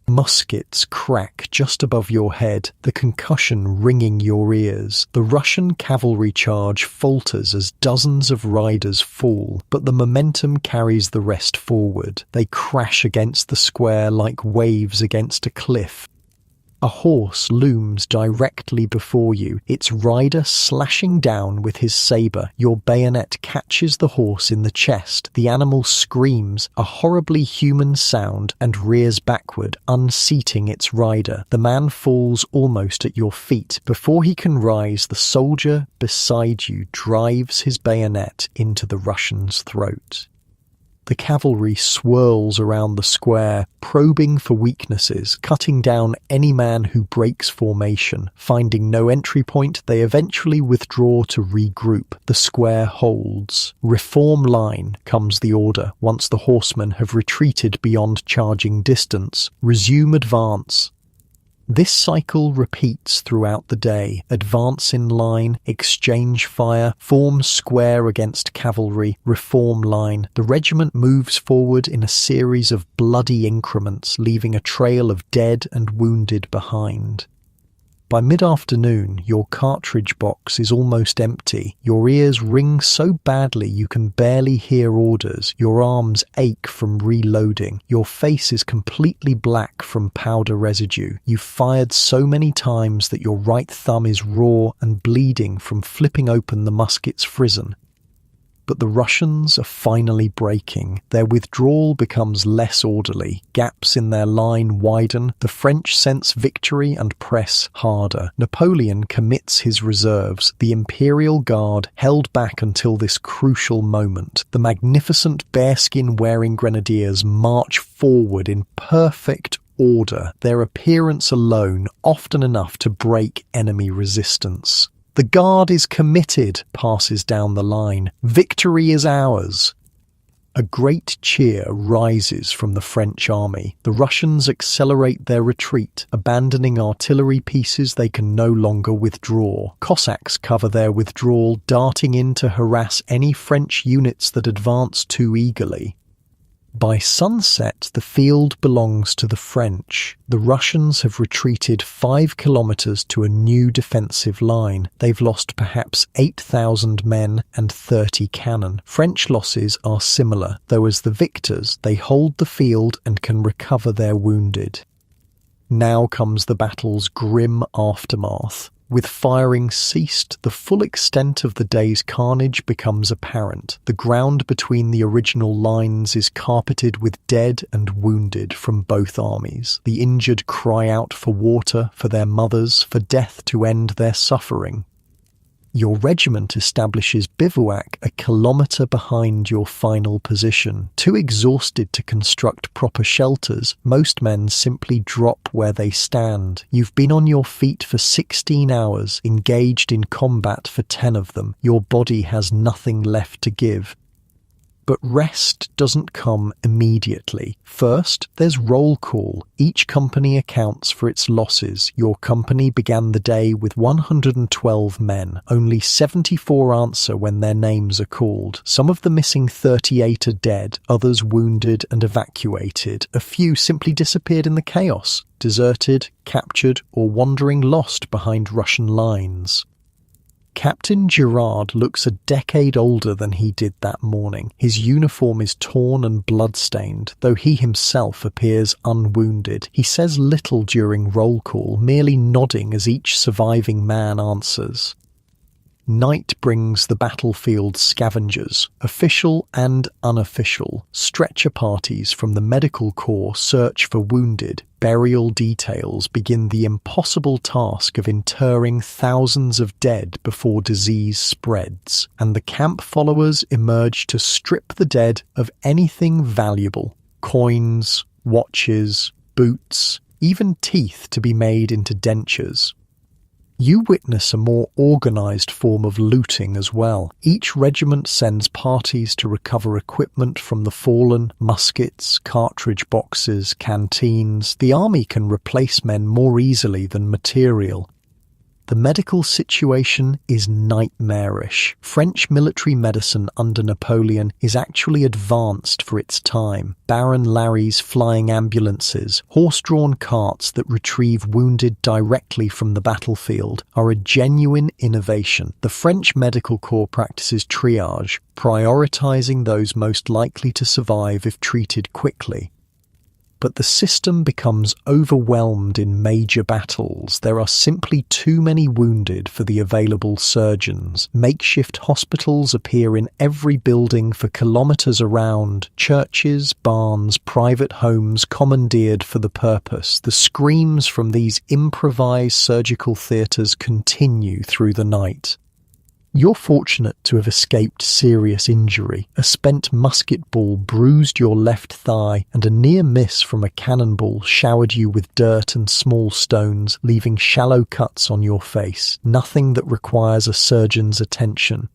Muskets crack just above your head, the concussion ringing your ears. The Russian cavalry charge falters as dozens of riders fall, but the momentum carries the rest forward. They crash against the square like waves against a cliff. A horse looms directly before you, its rider slashing down with his sabre. Your bayonet catches the horse in the chest. The animal screams, a horribly human sound, and rears backward, unseating its rider. The man falls almost at your feet. Before he can rise, the soldier beside you drives his bayonet into the Russian's throat. The cavalry swirls around the square, probing for weaknesses, cutting down any man who breaks formation. Finding no entry point, they eventually withdraw to regroup. The square holds. "Reform line," comes the order, once the horsemen have retreated beyond charging distance. "Resume advance." This cycle repeats throughout the day. Advance in line, exchange fire, form square against cavalry, reform line. The regiment moves forward in a series of bloody increments, leaving a trail of dead and wounded behind. By mid-afternoon, your cartridge box is almost empty. Your ears ring so badly you can barely hear orders. Your arms ache from reloading. Your face is completely black from powder residue. You've fired so many times that your right thumb is raw and bleeding from flipping open the musket's frizzen. But the Russians are finally breaking. Their withdrawal becomes less orderly. Gaps in their line widen. The French sense victory and press harder. Napoleon commits his reserves. The Imperial Guard held back until this crucial moment. The magnificent bearskin-wearing grenadiers march forward in perfect order, their appearance alone often enough to break enemy resistance. "The Guard is committed," passes down the line. "Victory is ours." A great cheer rises from the French army. The Russians accelerate their retreat, abandoning artillery pieces they can no longer withdraw. Cossacks cover their withdrawal, darting in to harass any French units that advance too eagerly. By sunset, the field belongs to the French. The Russians have retreated 5 kilometers to a new defensive line. They've lost perhaps 8,000 men and 30 cannon. French losses are similar, though as the victors, they hold the field and can recover their wounded. Now comes the battle's grim aftermath. With firing ceased, the full extent of the day's carnage becomes apparent. The ground between the original lines is carpeted with dead and wounded from both armies. The injured cry out for water, for their mothers, for death to end their suffering. Your regiment establishes bivouac a kilometre behind your final position. Too exhausted to construct proper shelters, most men simply drop where they stand. You've been on your feet for 16 hours, engaged in combat for 10 of them. Your body has nothing left to give. But rest doesn't come immediately. First, there's roll call. Each company accounts for its losses. Your company began the day with 112 men. Only 74 answer when their names are called. Some of the missing 38 are dead, others wounded and evacuated. A few simply disappeared in the chaos, deserted, captured, or wandering lost behind Russian lines. Captain Girard looks a decade older than he did that morning. His uniform is torn and blood-stained, though he himself appears unwounded. He says little during roll call, merely nodding as each surviving man answers. Night brings the battlefield scavengers, official and unofficial. Stretcher parties from the medical corps search for wounded. Burial details begin the impossible task of interring thousands of dead before disease spreads, and the camp followers emerge to strip the dead of anything valuable: coins, watches, boots, even teeth to be made into dentures. You witness a more organised form of looting as well. Each regiment sends parties to recover equipment from the fallen: muskets, cartridge boxes, canteens. The army can replace men more easily than material. The medical situation is nightmarish. French military medicine under Napoleon is actually advanced for its time. Baron Larry's flying ambulances, horse-drawn carts that retrieve wounded directly from the battlefield, are a genuine innovation. The French medical corps practices triage, prioritizing those most likely to survive if treated quickly. But the system becomes overwhelmed in major battles. There are simply too many wounded for the available surgeons. Makeshift hospitals appear in every building for kilometres around. Churches, barns, private homes commandeered for the purpose. The screams from these improvised surgical theatres continue through the night. You're fortunate to have escaped serious injury. A spent musket ball bruised your left thigh, and a near miss from a cannonball showered you with dirt and small stones, leaving shallow cuts on your face. Nothing that requires a surgeon's attention.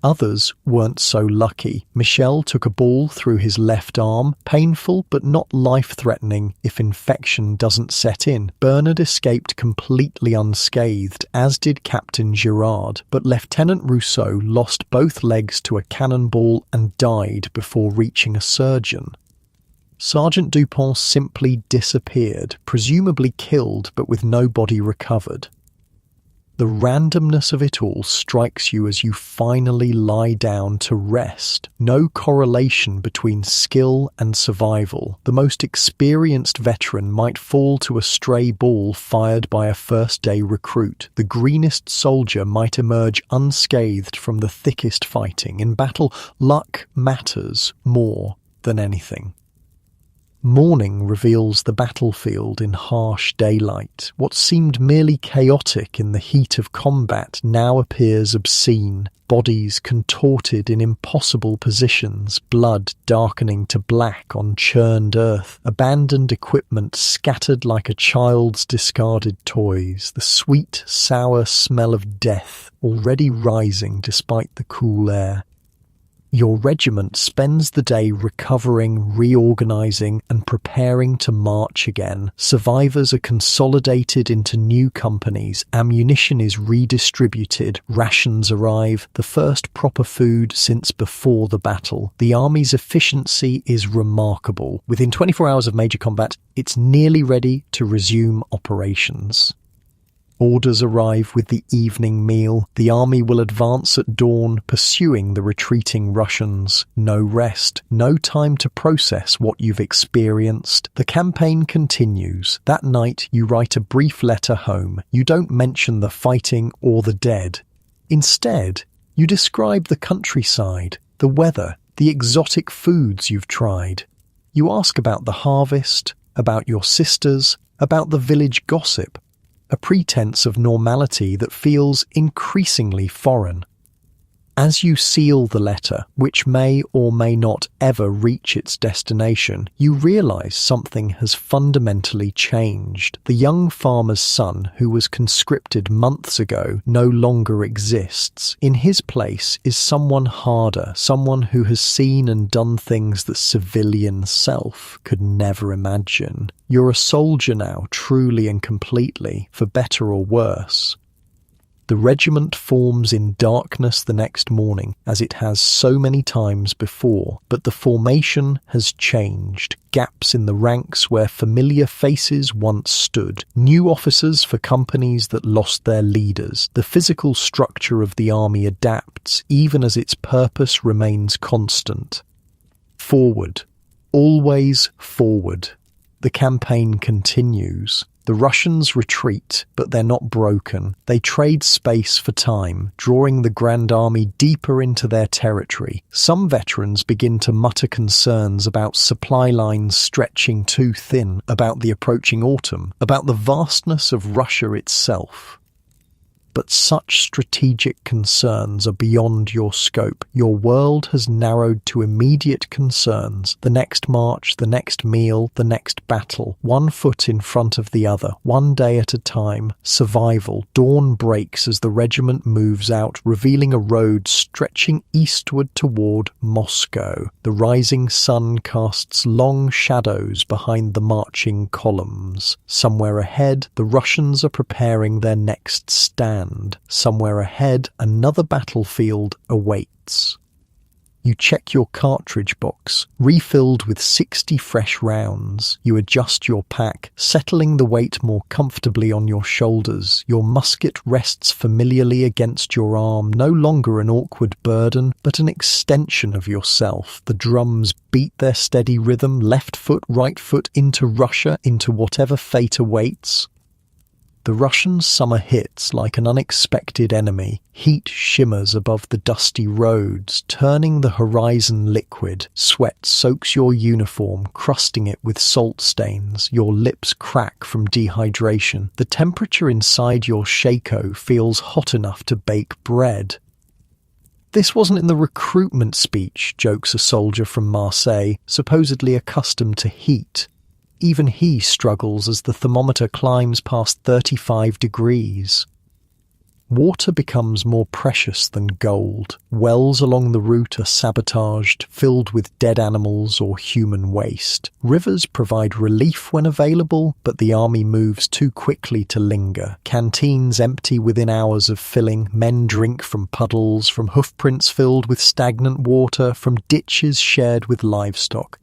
Others weren't so lucky. Michel took a ball through his left arm, painful but not life-threatening if infection doesn't set in. Bernard escaped completely unscathed, as did Captain Girard, but Lieutenant Rousseau lost both legs to a cannonball and died before reaching a surgeon. Sergeant Dupont simply disappeared, presumably killed but with no body recovered. The randomness of it all strikes you as you finally lie down to rest. No correlation between skill and survival. The most experienced veteran might fall to a stray ball fired by a first-day recruit. The greenest soldier might emerge unscathed from the thickest fighting. In battle, luck matters more than anything. Morning reveals the battlefield in harsh daylight. What seemed merely chaotic in the heat of combat now appears obscene. Bodies contorted in impossible positions, blood darkening to black on churned earth, abandoned equipment scattered like a child's discarded toys, the sweet, sour smell of death already rising despite the cool air. Your regiment spends the day recovering, reorganizing, and preparing to march again. Survivors are consolidated into new companies, ammunition is redistributed, rations arrive, the first proper food since before the battle. The army's efficiency is remarkable. Within 24 hours of major combat, it's nearly ready to resume operations. Orders arrive with the evening meal. The army will advance at dawn, pursuing the retreating Russians. No rest, no time to process what you've experienced. The campaign continues. That night, you write a brief letter home. You don't mention the fighting or the dead. Instead, you describe the countryside, the weather, the exotic foods you've tried. You ask about the harvest, about your sisters, about the village gossip. A pretense of normality that feels increasingly foreign. As you seal the letter, which may or may not ever reach its destination, you realize something has fundamentally changed. The young farmer's son, who was conscripted months ago, no longer exists. In his place is someone harder, someone who has seen and done things that civilian self could never imagine. You're a soldier now, truly and completely, for better or worse. The regiment forms in darkness the next morning, as it has so many times before, but the formation has changed. Gaps in the ranks where familiar faces once stood. New officers for companies that lost their leaders. The physical structure of the army adapts, even as its purpose remains constant. Forward. Always forward. The campaign continues. The Russians retreat, but they're not broken. They trade space for time, drawing the Grand Army deeper into their territory. Some veterans begin to mutter concerns about supply lines stretching too thin, about the approaching autumn, about the vastness of Russia itself. But such strategic concerns are beyond your scope. Your world has narrowed to immediate concerns. The next march, the next meal, the next battle. One foot in front of the other, one day at a time. Survival. Dawn breaks as the regiment moves out, revealing a road stretching eastward toward Moscow. The rising sun casts long shadows behind the marching columns. Somewhere ahead, the Russians are preparing their next stand. Somewhere ahead, another battlefield awaits. You check your cartridge box, refilled with 60 fresh rounds. You adjust your pack, settling the weight more comfortably on your shoulders. Your musket rests familiarly against your arm, no longer an awkward burden, but an extension of yourself. The drums beat their steady rhythm, left foot, right foot, into Russia, into whatever fate awaits. The Russian summer hits like an unexpected enemy. Heat shimmers above the dusty roads, turning the horizon liquid. Sweat soaks your uniform, crusting it with salt stains. Your lips crack from dehydration. The temperature inside your shako feels hot enough to bake bread. This wasn't in the recruitment speech, jokes a soldier from Marseille, supposedly accustomed to heat. Even he struggles as the thermometer climbs past 35 degrees. Water becomes more precious than gold. Wells along the route are sabotaged, filled with dead animals or human waste. Rivers provide relief when available, but the army moves too quickly to linger. Canteens empty within hours of filling. Men drink from puddles, from hoofprints filled with stagnant water, from ditches shared with livestock.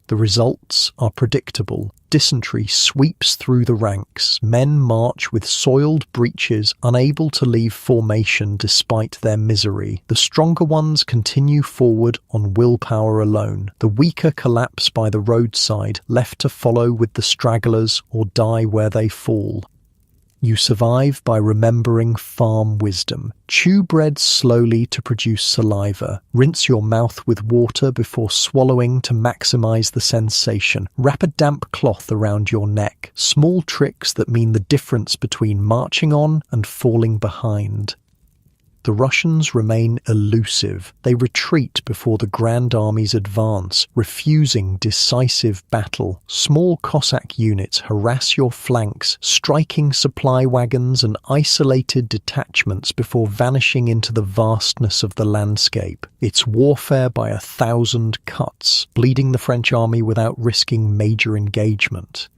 The results are predictable. Dysentery sweeps through the ranks. Men march with soiled breeches, unable to leave formation despite their misery. The stronger ones continue forward on willpower alone. The weaker collapse by the roadside, left to follow with the stragglers or die where they fall. You survive by remembering farm wisdom. Chew bread slowly to produce saliva. Rinse your mouth with water before swallowing to maximize the sensation. Wrap a damp cloth around your neck. Small tricks that mean the difference between marching on and falling behind. The Russians remain elusive. They retreat before the Grand Army's advance, refusing decisive battle. Small Cossack units harass your flanks, striking supply wagons and isolated detachments before vanishing into the vastness of the landscape. It's warfare by 1,000 cuts, bleeding the French army without risking major engagement.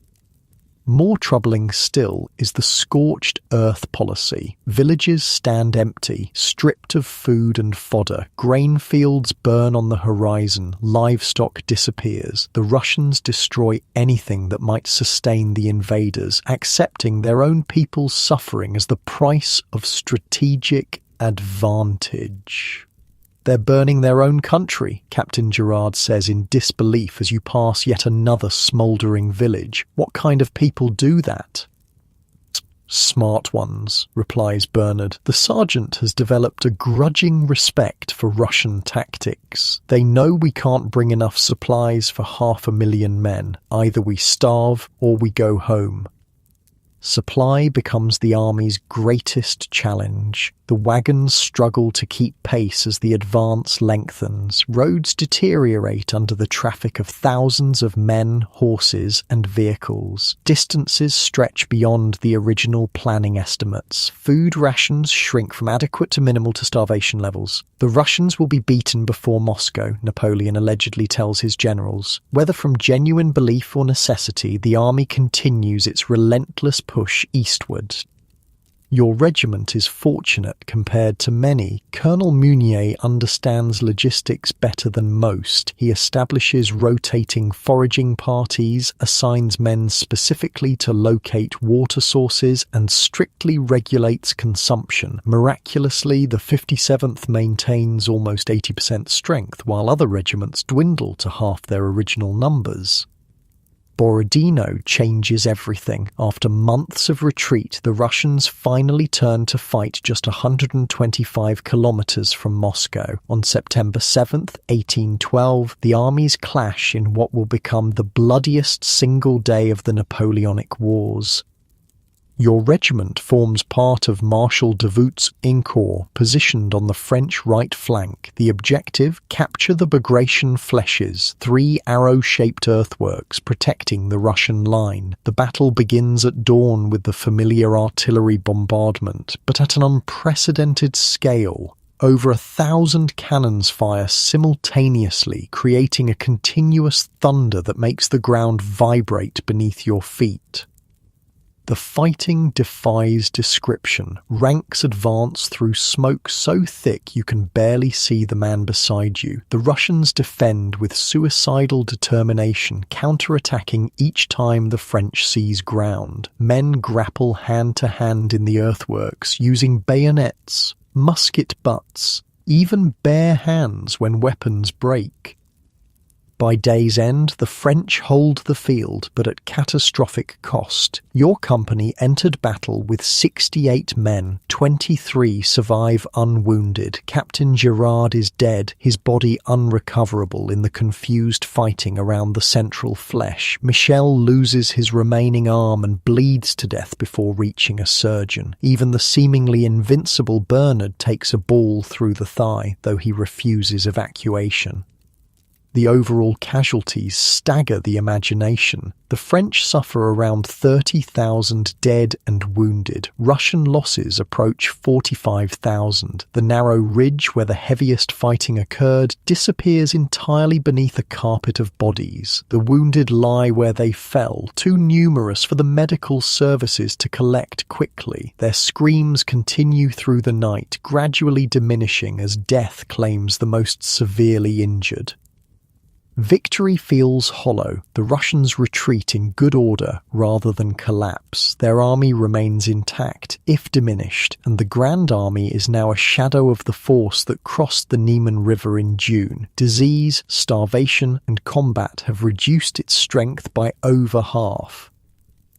More troubling still is the scorched earth policy. Villages stand empty, stripped of food and fodder. Grain fields burn on the horizon. Livestock disappears. The Russians destroy anything that might sustain the invaders, accepting their own people's suffering as the price of strategic advantage. "They're burning their own country," Captain Gerard says in disbelief as you pass yet another smouldering village. "What kind of people do that?" "Smart ones," replies Bernard. "The sergeant has developed a grudging respect for Russian tactics. They know we can't bring enough supplies for 500,000 men. Either we starve or we go home." Supply becomes the army's greatest challenge. The wagons struggle to keep pace as the advance lengthens. Roads deteriorate under the traffic of thousands of men, horses, and vehicles. Distances stretch beyond the original planning estimates. Food rations shrink from adequate to minimal to starvation levels. "The Russians will be beaten before Moscow," Napoleon allegedly tells his generals. Whether from genuine belief or necessity, the army continues its relentless push eastward. "Your regiment is fortunate compared to many. Colonel Meunier understands logistics better than most. He establishes rotating foraging parties, assigns men specifically to locate water sources, and strictly regulates consumption. Miraculously, the 57th maintains almost 80% strength, while other regiments dwindle to half their original numbers." Borodino changes everything. After months of retreat, the Russians finally turn to fight just 125 kilometers from Moscow. On September 7th, 1812, the armies clash in what will become the bloodiest single day of the Napoleonic Wars. Your regiment forms part of Marshal Davout's Incorps, positioned on the French right flank. The objective: capture the Bagration flèches, 3 arrow-shaped earthworks protecting the Russian line. The battle begins at dawn with the familiar artillery bombardment, but at an unprecedented scale. Over 1,000 cannons fire simultaneously, creating a continuous thunder that makes the ground vibrate beneath your feet. The fighting defies description. Ranks advance through smoke so thick you can barely see the man beside you. The Russians defend with suicidal determination, counterattacking each time the French seize ground. Men grapple hand-to-hand in the earthworks, using bayonets, musket butts, even bare hands when weapons break. By day's end, the French hold the field, but at catastrophic cost. Your company entered battle with 68 men. 23 survive unwounded. Captain Gerard is dead, his body unrecoverable in the confused fighting around the central flesh. Michel loses his remaining arm and bleeds to death before reaching a surgeon. Even the seemingly invincible Bernard takes a ball through the thigh, though he refuses evacuation. The overall casualties stagger the imagination. The French suffer around 30,000 dead and wounded. Russian losses approach 45,000. The narrow ridge where the heaviest fighting occurred disappears entirely beneath a carpet of bodies. The wounded lie where they fell, too numerous for the medical services to collect quickly. Their screams continue through the night, gradually diminishing as death claims the most severely injured. Victory feels hollow. The Russians retreat in good order rather than collapse. Their army remains intact, if diminished, and the Grand Army is now a shadow of the force that crossed the Niemen River in June. Disease, starvation, and combat have reduced its strength by over half.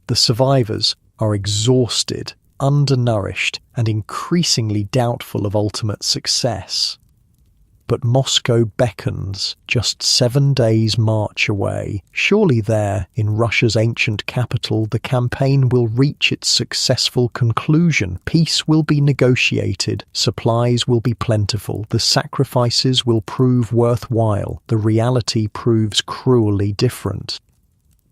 The survivors are exhausted, undernourished, and increasingly doubtful of ultimate success. but Moscow beckons, just 7 days' march away. Surely there, in Russia's ancient capital, the campaign will reach its successful conclusion. Peace will be negotiated, supplies will be plentiful, the sacrifices will prove worthwhile, the reality proves cruelly different.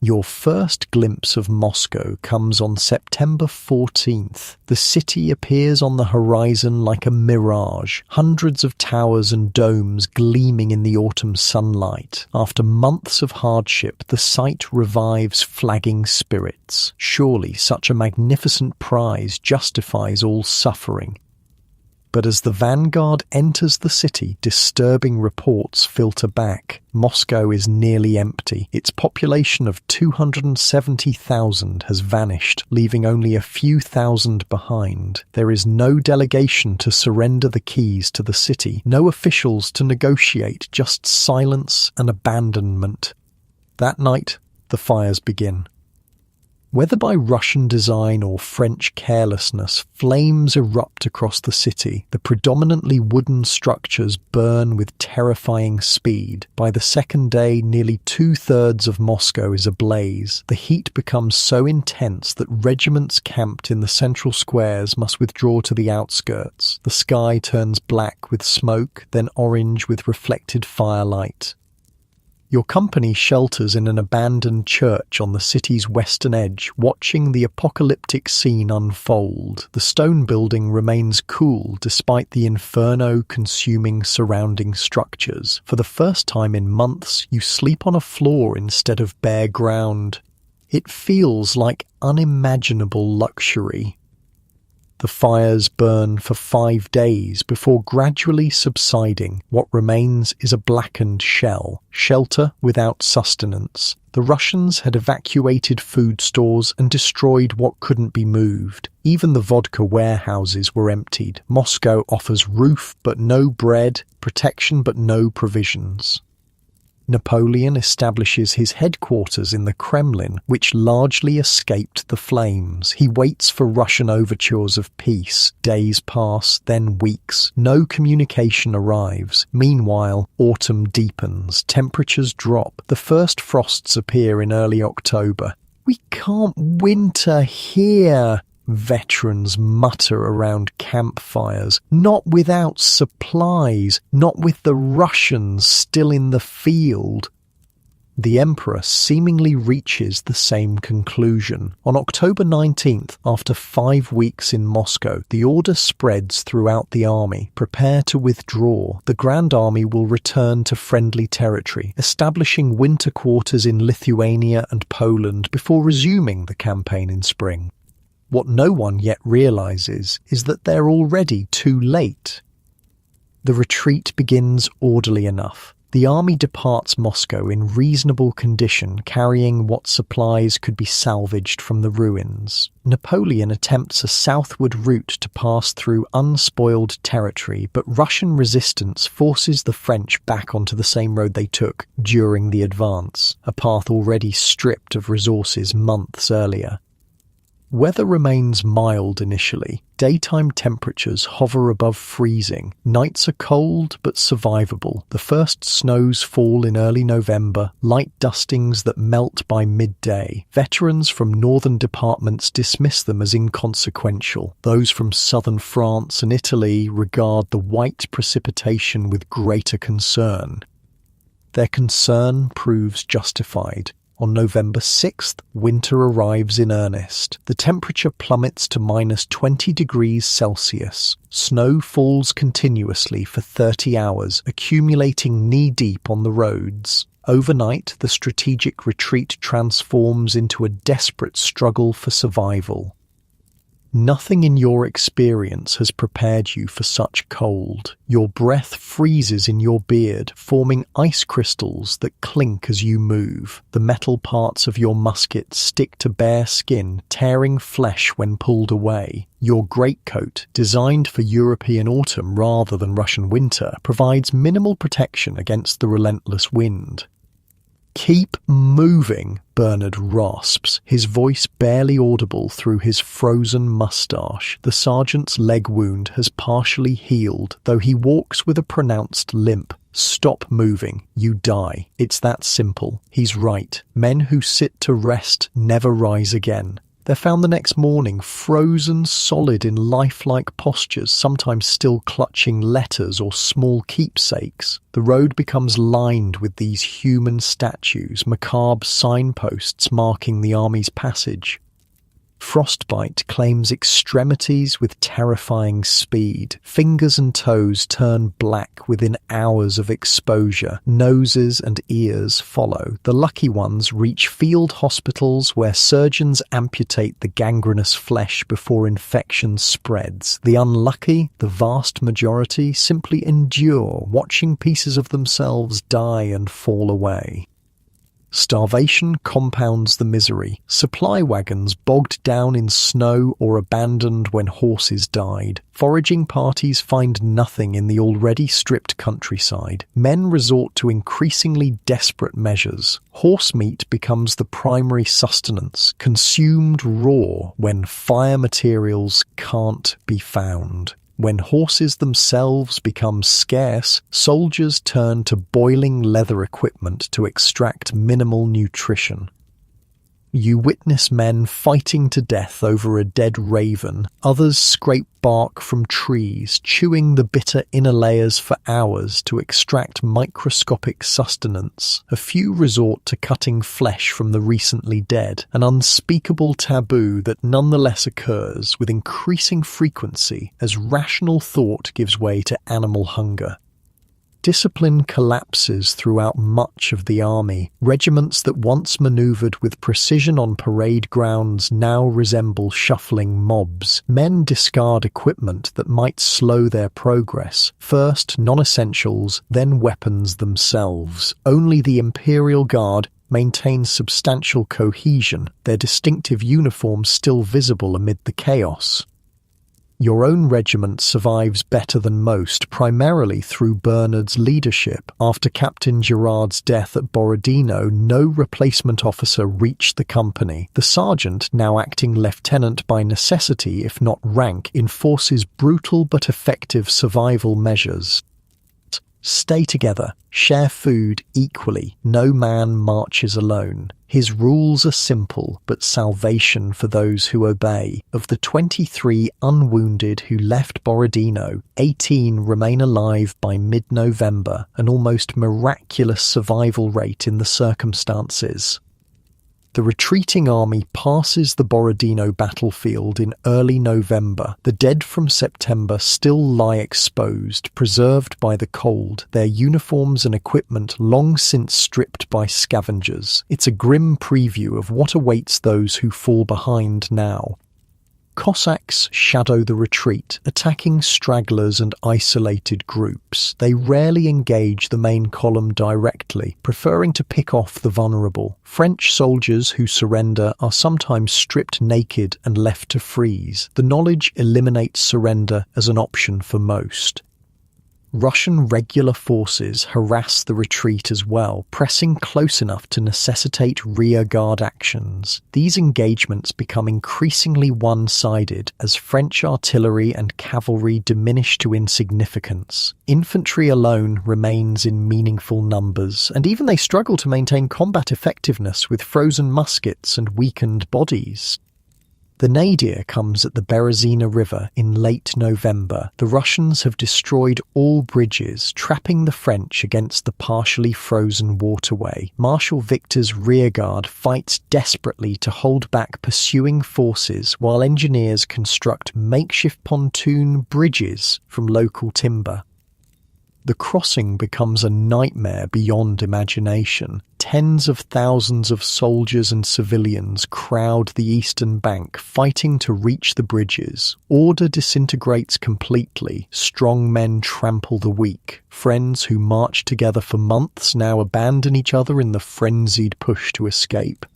Your first glimpse of Moscow comes on September 14th. The city appears on the horizon like a mirage, hundreds of towers and domes gleaming in the autumn sunlight. After months of hardship, the sight revives flagging spirits. Surely such a magnificent prize justifies all suffering. But as the vanguard enters the city, disturbing reports filter back. Moscow is nearly empty. Its population of 270,000 has vanished, leaving only a few thousand behind. There is no delegation to surrender the keys to the city, no officials to negotiate, just silence and abandonment. That night, the fires begin. Whether by Russian design or French carelessness, flames erupt across the city. The predominantly wooden structures burn with terrifying speed. By the second day, nearly 2/3 of Moscow is ablaze. The heat becomes so intense that regiments camped in the central squares must withdraw to the outskirts. The sky turns black with smoke, then orange with reflected firelight. Your company shelters in an abandoned church on the city's western edge, watching the apocalyptic scene unfold. The stone building remains cool despite the inferno-consuming surrounding structures. For the first time in months, you sleep on a floor instead of bare ground. It feels like unimaginable luxury. The fires burn for 5 days before gradually subsiding. What remains is a blackened shell, shelter without sustenance. The Russians had evacuated food stores and destroyed what couldn't be moved. Even the vodka warehouses were emptied. Moscow offers roof but no bread, protection but no provisions. Napoleon establishes his headquarters in the Kremlin, which largely escaped the flames. He waits for Russian overtures of peace. Days pass, then weeks. No communication arrives. Meanwhile, autumn deepens. Temperatures drop. The first frosts appear in early October. "We can't winter here," veterans mutter around campfires. Not without supplies, not with the Russians still in the field. The emperor seemingly reaches the same conclusion. On October 19th, after 5 weeks in Moscow, the order spreads throughout the army. Prepare to withdraw. The Grand Army will return to friendly territory, establishing winter quarters in Lithuania and Poland before resuming the campaign in spring. What no one yet realizes is that they're already too late. The retreat begins orderly enough. The army departs Moscow in reasonable condition, carrying what supplies could be salvaged from the ruins. Napoleon attempts a southward route to pass through unspoiled territory, but Russian resistance forces the French back onto the same road they took during the advance, a path already stripped of resources months earlier. Weather remains mild initially. Daytime temperatures hover above freezing. Nights are cold but survivable. The first snows fall in early November, light dustings that melt by midday. Veterans from northern departments dismiss them as inconsequential. Those from southern France and Italy regard the white precipitation with greater concern. Their concern proves justified. On November 6th, winter arrives in earnest. The temperature plummets to -20 degrees Celsius. Snow falls continuously for 30 hours, accumulating knee-deep on the roads. Overnight, the strategic retreat transforms into a desperate struggle for survival. Nothing in your experience has prepared you for such cold. Your breath freezes in your beard, forming ice crystals that clink as you move. The metal parts of your musket stick to bare skin, tearing flesh when pulled away. Your greatcoat, designed for European autumn rather than Russian winter, provides minimal protection against the relentless wind. "Keep moving," Bernard rasps, his voice barely audible through his frozen mustache. The sergeant's leg wound has partially healed, though he walks with a pronounced limp. "Stop moving, you die. It's that simple." He's right. Men who sit to rest never rise again. They're found the next morning, frozen solid in lifelike postures, sometimes still clutching letters or small keepsakes. The road becomes lined with these human statues, macabre signposts marking the army's passage. Frostbite claims extremities with terrifying speed. Fingers and toes turn black within hours of exposure. Noses and ears follow. The lucky ones reach field hospitals where surgeons amputate the gangrenous flesh before infection spreads. The unlucky, the vast majority, simply endure, watching pieces of themselves die and fall away. Starvation compounds the misery. Supply wagons bogged down in snow or abandoned when horses died. Foraging parties find nothing in the already stripped countryside. Men resort to increasingly desperate measures. Horse meat becomes the primary sustenance, consumed raw when fire materials can't be found. When horses themselves become scarce, soldiers turn to boiling leather equipment to extract minimal nutrition. You witness men fighting to death over a dead raven. Others scrape bark from trees, chewing the bitter inner layers for hours to extract microscopic sustenance. A few resort to cutting flesh from the recently dead, an unspeakable taboo that nonetheless occurs with increasing frequency as rational thought gives way to animal hunger. Discipline collapses throughout much of the army. Regiments that once maneuvered with precision on parade grounds now resemble shuffling mobs. Men discard equipment that might slow their progress. First non-essentials, then weapons themselves. Only the Imperial Guard maintains substantial cohesion, their distinctive uniforms still visible amid the chaos. Your own regiment survives better than most, primarily through Bernard's leadership. After Captain Gerard's death at Borodino, no replacement officer reached the company. The sergeant, now acting lieutenant by necessity if not rank, enforces brutal but effective survival measures. Stay together, share food equally, no man marches alone. His rules are simple, but salvation for those who obey. Of the 23 unwounded who left Borodino, 18 remain alive by mid-November, an almost miraculous survival rate in the circumstances. The retreating army passes the Borodino battlefield in early November. The dead from September still lie exposed, preserved by the cold, their uniforms and equipment long since stripped by scavengers. It's a grim preview of what awaits those who fall behind now. Cossacks shadow the retreat, attacking stragglers and isolated groups. They rarely engage the main column directly, preferring to pick off the vulnerable. French soldiers who surrender are sometimes stripped naked and left to freeze. The knowledge eliminates surrender as an option for most. Russian regular forces harass the retreat as well, pressing close enough to necessitate rearguard actions. These engagements become increasingly one-sided as French artillery and cavalry diminish to insignificance. Infantry alone remains in meaningful numbers, and even they struggle to maintain combat effectiveness with frozen muskets and weakened bodies. The nadir comes at the Berezina River in late November. The Russians have destroyed all bridges, trapping the French against the partially frozen waterway. Marshal Victor's rearguard fights desperately to hold back pursuing forces while engineers construct makeshift pontoon bridges from local timber. The crossing becomes a nightmare beyond imagination. Tens of thousands of soldiers and civilians crowd the eastern bank, fighting to reach the bridges. Order disintegrates completely. Strong men trample the weak. Friends who marched together for months now abandon each other in the frenzied push to escape.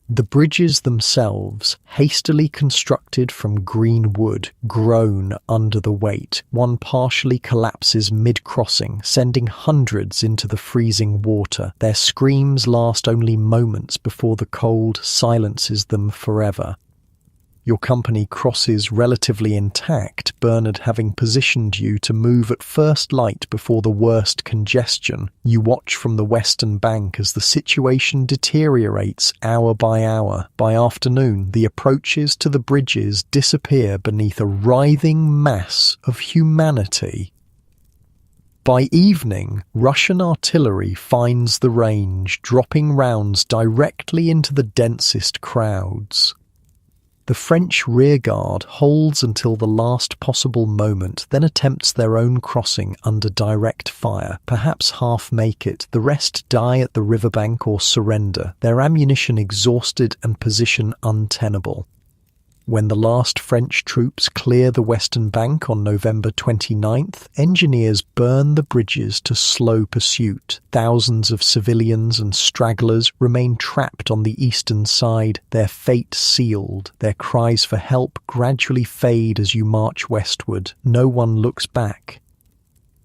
The bridges themselves, hastily constructed from green wood, groan under the weight. One partially collapses mid-crossing, sending hundreds into the freezing water. Their screams last only moments before the cold silences them forever. Your company crosses relatively intact, Bernard having positioned you to move at first light before the worst congestion. You watch from the western bank as the situation deteriorates hour by hour. By afternoon, the approaches to the bridges disappear beneath a writhing mass of humanity. By evening, Russian artillery finds the range, dropping rounds directly into the densest crowds. The French rearguard holds until the last possible moment, then attempts their own crossing under direct fire. Perhaps half make it, the rest die at the riverbank or surrender, their ammunition exhausted and position untenable. When the last French troops clear the western bank on November 29th, engineers burn the bridges to slow pursuit. Thousands of civilians and stragglers remain trapped on the eastern side, their fate sealed. Their cries for help gradually fade as you march westward. No one looks back.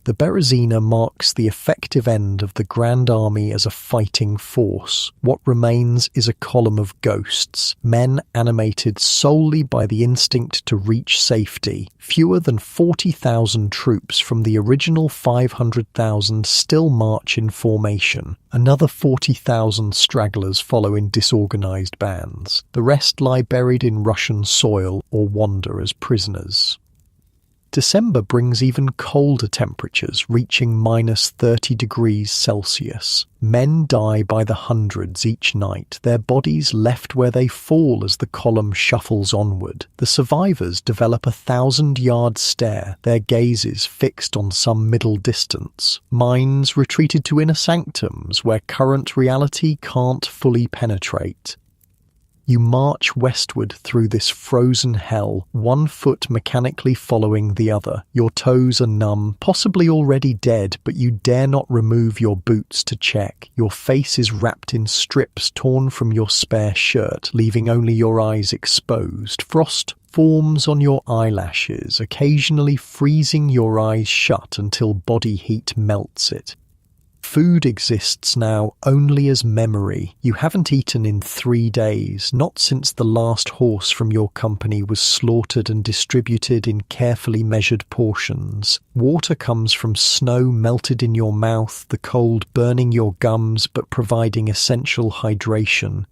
The Berezina marks the effective end of the Grand Army as a fighting force. What remains is a column of ghosts, men animated solely by the instinct to reach safety. Fewer than 40,000 troops from the original 500,000 still march in formation. Another 40,000 stragglers follow in disorganized bands. The rest lie buried in Russian soil or wander as prisoners. December brings even colder temperatures, reaching -30 degrees Celsius. Men die by the hundreds each night, their bodies left where they fall as the column shuffles onward. The survivors develop a 1,000-yard stare, their gazes fixed on some middle distance. Minds retreated to inner sanctums where current reality can't fully penetrate. You march westward through this frozen hell, one foot mechanically following the other. Your toes are numb, possibly already dead, but you dare not remove your boots to check. Your face is wrapped in strips torn from your spare shirt, leaving only your eyes exposed. Frost forms on your eyelashes, occasionally freezing your eyes shut until body heat melts it. Food exists now only as memory. You haven't eaten in 3 days, not since the last horse from your company was slaughtered and distributed in carefully measured portions. Water comes from snow melted in your mouth, the cold burning your gums but providing essential hydration.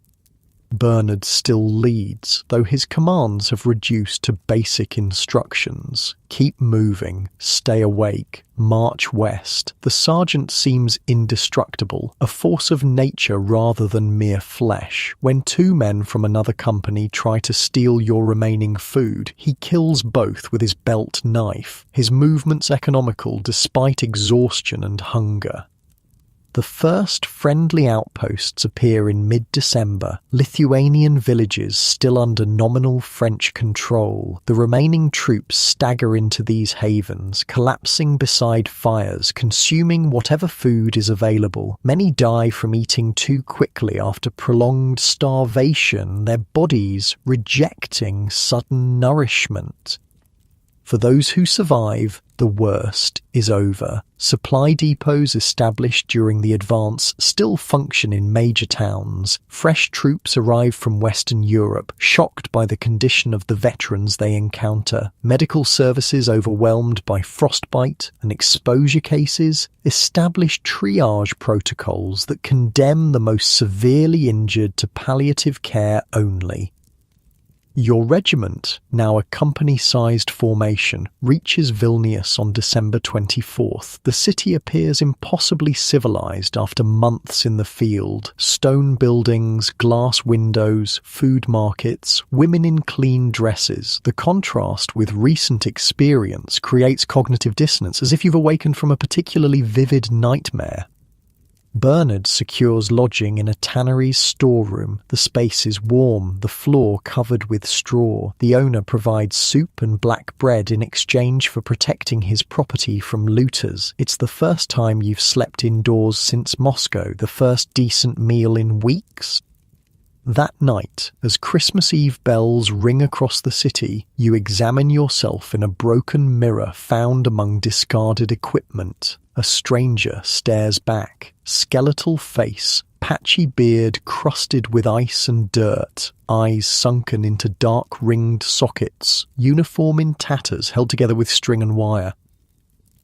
Bernard still leads, though his commands have reduced to basic instructions. Keep moving, stay awake, march west. The sergeant seems indestructible, a force of nature rather than mere flesh. When 2 men from another company try to steal your remaining food, he kills both with his belt knife. His movements economical despite exhaustion and hunger. The first friendly outposts appear in mid-December, Lithuanian villages still under nominal French control. The remaining troops stagger into these havens, collapsing beside fires, consuming whatever food is available. Many die from eating too quickly after prolonged starvation, their bodies rejecting sudden nourishment. For those who survive, the worst is over. Supply depots established during the advance still function in major towns. Fresh troops arrive from Western Europe, shocked by the condition of the veterans they encounter. Medical services overwhelmed by frostbite and exposure cases establish triage protocols that condemn the most severely injured to palliative care only. Your regiment, now a company-sized formation, reaches Vilnius on December 24th. The city appears impossibly civilized after months in the field. Stone buildings, glass windows, food markets, women in clean dresses. The contrast with recent experience creates cognitive dissonance, as if you've awakened from a particularly vivid nightmare. Bernard secures lodging in a tannery's storeroom. The space is warm, the floor covered with straw. The owner provides soup and black bread in exchange for protecting his property from looters. It's the first time you've slept indoors since Moscow, the first decent meal in weeks. That night, as Christmas Eve bells ring across the city, you examine yourself in a broken mirror found among discarded equipment. A stranger stares back, skeletal face, patchy beard crusted with ice and dirt, eyes sunken into dark ringed sockets, uniform in tatters held together with string and wire.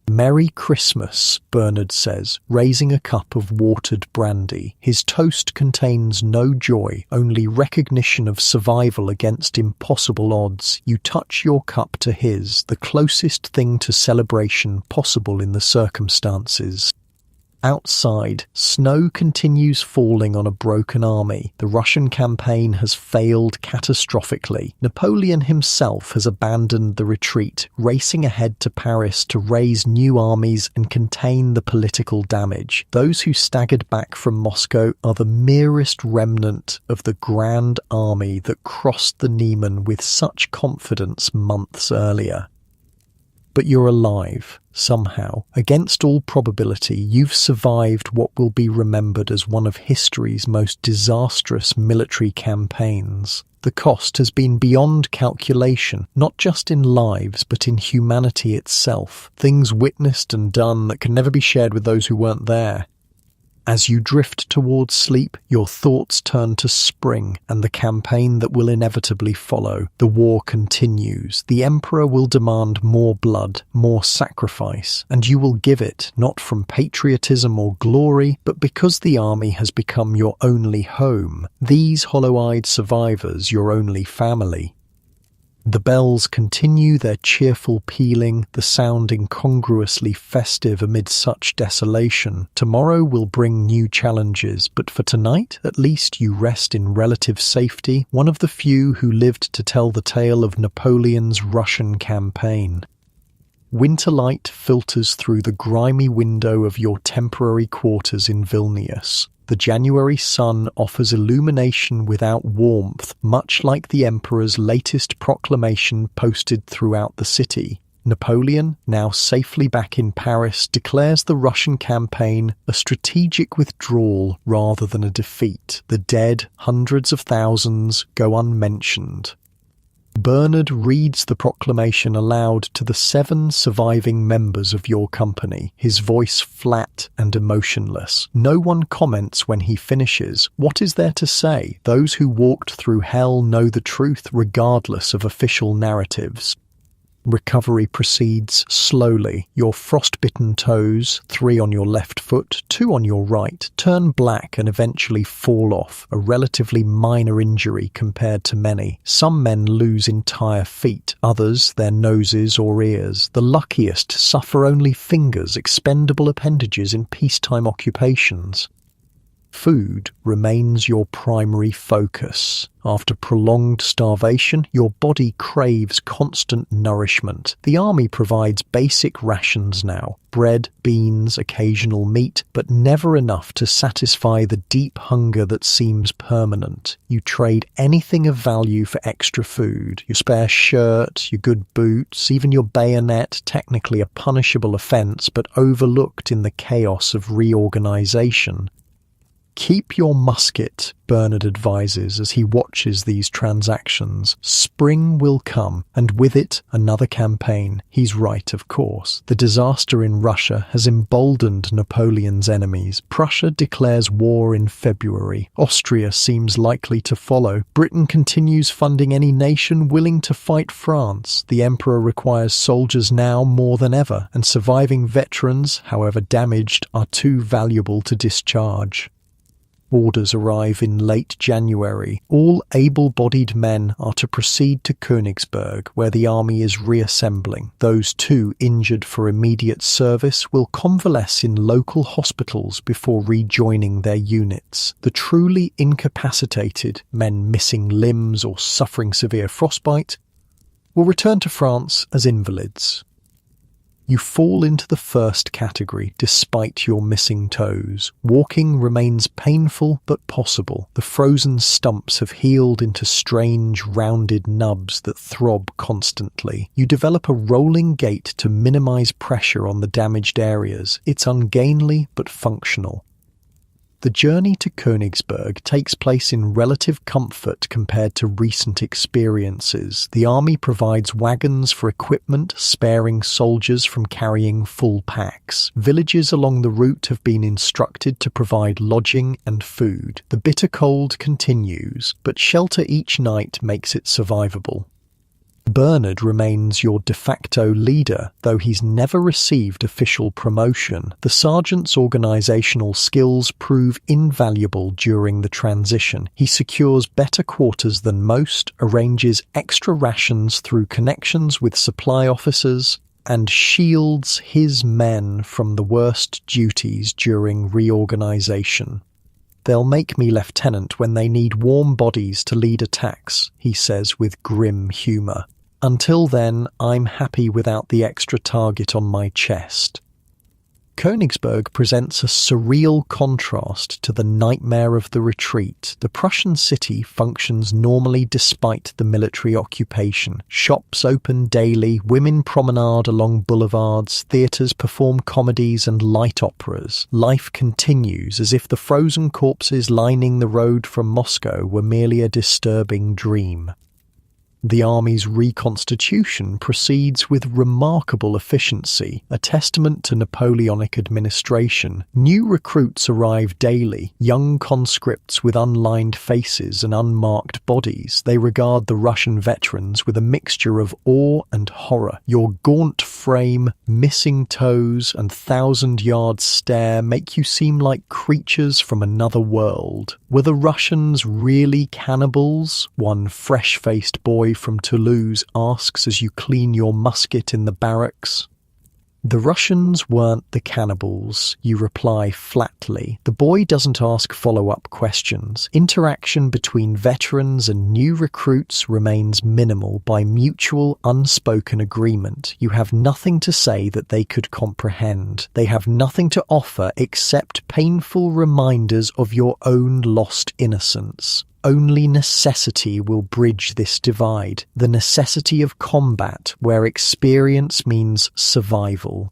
"Merry Christmas," Bernard says, raising a cup of watered brandy. His toast contains no joy, only recognition of survival against impossible odds. You touch your cup to his, the closest thing to celebration possible in the circumstances. Outside, snow continues falling on a broken army. The Russian campaign has failed catastrophically. Napoleon himself has abandoned the retreat, racing ahead to Paris to raise new armies and contain the political damage. Those who staggered back from Moscow are the merest remnant of the grand army that crossed the Niemen with such confidence months earlier. But you're alive, somehow. Against all probability, you've survived what will be remembered as one of history's most disastrous military campaigns. The cost has been beyond calculation, not just in lives, but in humanity itself. Things witnessed and done that can never be shared with those who weren't there. As you drift towards sleep, your thoughts turn to spring and the campaign that will inevitably follow. The war continues. The Emperor will demand more blood, more sacrifice, and you will give it, not from patriotism or glory, but because the army has become your only home. These hollow-eyed survivors, your only family. The bells continue their cheerful pealing, the sound incongruously festive amid such desolation. Tomorrow will bring new challenges, but for tonight, at least you rest in relative safety, one of the few who lived to tell the tale of Napoleon's Russian campaign. Winter light filters through the grimy window of your temporary quarters in Vilnius. The January sun offers illumination without warmth, much like the Emperor's latest proclamation posted throughout the city. Napoleon, now safely back in Paris, declares the Russian campaign a strategic withdrawal rather than a defeat. The dead, hundreds of thousands, go unmentioned. Bernard reads the proclamation aloud to the 7 surviving members of your company, his voice flat and emotionless. No one comments when he finishes. What is there to say? Those who walked through hell know the truth regardless of official narratives. Recovery proceeds slowly. Your frostbitten toes, 3 on your left foot, 2 on your right, turn black and eventually fall off, a relatively minor injury compared to many. Some men lose entire feet, others their noses or ears. The luckiest suffer only fingers, expendable appendages in peacetime occupations. Food remains your primary focus. After prolonged starvation, your body craves constant nourishment. The army provides basic rations now: bread, beans, occasional meat, but never enough to satisfy the deep hunger that seems permanent. You trade anything of value for extra food: your spare shirt, your good boots, even your bayonet, technically a punishable offense, but overlooked in the chaos of reorganization. Keep your musket, Bernard advises as he watches these transactions. Spring will come, and with it, another campaign. He's right, of course. The disaster in Russia has emboldened Napoleon's enemies. Prussia declares war in February. Austria seems likely to follow. Britain continues funding any nation willing to fight France. The Emperor requires soldiers now more than ever, and surviving veterans, however damaged, are too valuable to discharge. Orders arrive in late January. All able-bodied men are to proceed to Königsberg, where the army is reassembling. Those too injured for immediate service will convalesce in local hospitals before rejoining their units. The truly incapacitated, men missing limbs or suffering severe frostbite, will return to France as invalids. You fall into the first category despite your missing toes. Walking remains painful but possible. The frozen stumps have healed into strange, rounded nubs that throb constantly. You develop a rolling gait to minimize pressure on the damaged areas. It's ungainly but functional. The journey to Königsberg takes place in relative comfort compared to recent experiences. The army provides wagons for equipment, sparing soldiers from carrying full packs. Villages along the route have been instructed to provide lodging and food. The bitter cold continues, but shelter each night makes it survivable. Bernard remains your de facto leader, though he's never received official promotion. The sergeant's organizational skills prove invaluable during the transition. He secures better quarters than most, arranges extra rations through connections with supply officers, and shields his men from the worst duties during reorganization. "They'll make me lieutenant when they need warm bodies to lead attacks," he says with grim humor. "Until then, I'm happy without the extra target on my chest." Königsberg presents a surreal contrast to the nightmare of the retreat. The Prussian city functions normally despite the military occupation. Shops open daily, women promenade along boulevards, theatres perform comedies and light operas. Life continues as if the frozen corpses lining the road from Moscow were merely a disturbing dream. The army's reconstitution proceeds with remarkable efficiency, a testament to Napoleonic administration. New recruits arrive daily, young conscripts with unlined faces and unmarked bodies. They regard the Russian veterans with a mixture of awe and horror. Your gaunt frame, missing toes, and thousand-yard stare make you seem like creatures from another world. Were the Russians really cannibals? One fresh-faced boy from Toulouse asks as you clean your musket in the barracks. "The Russians weren't the cannibals," you reply flatly. The boy doesn't ask follow-up questions. Interaction between veterans and new recruits remains minimal by mutual, unspoken agreement. You have nothing to say that they could comprehend. They have nothing to offer except painful reminders of your own lost innocence. Only necessity will bridge this divide, the necessity of combat where experience means survival.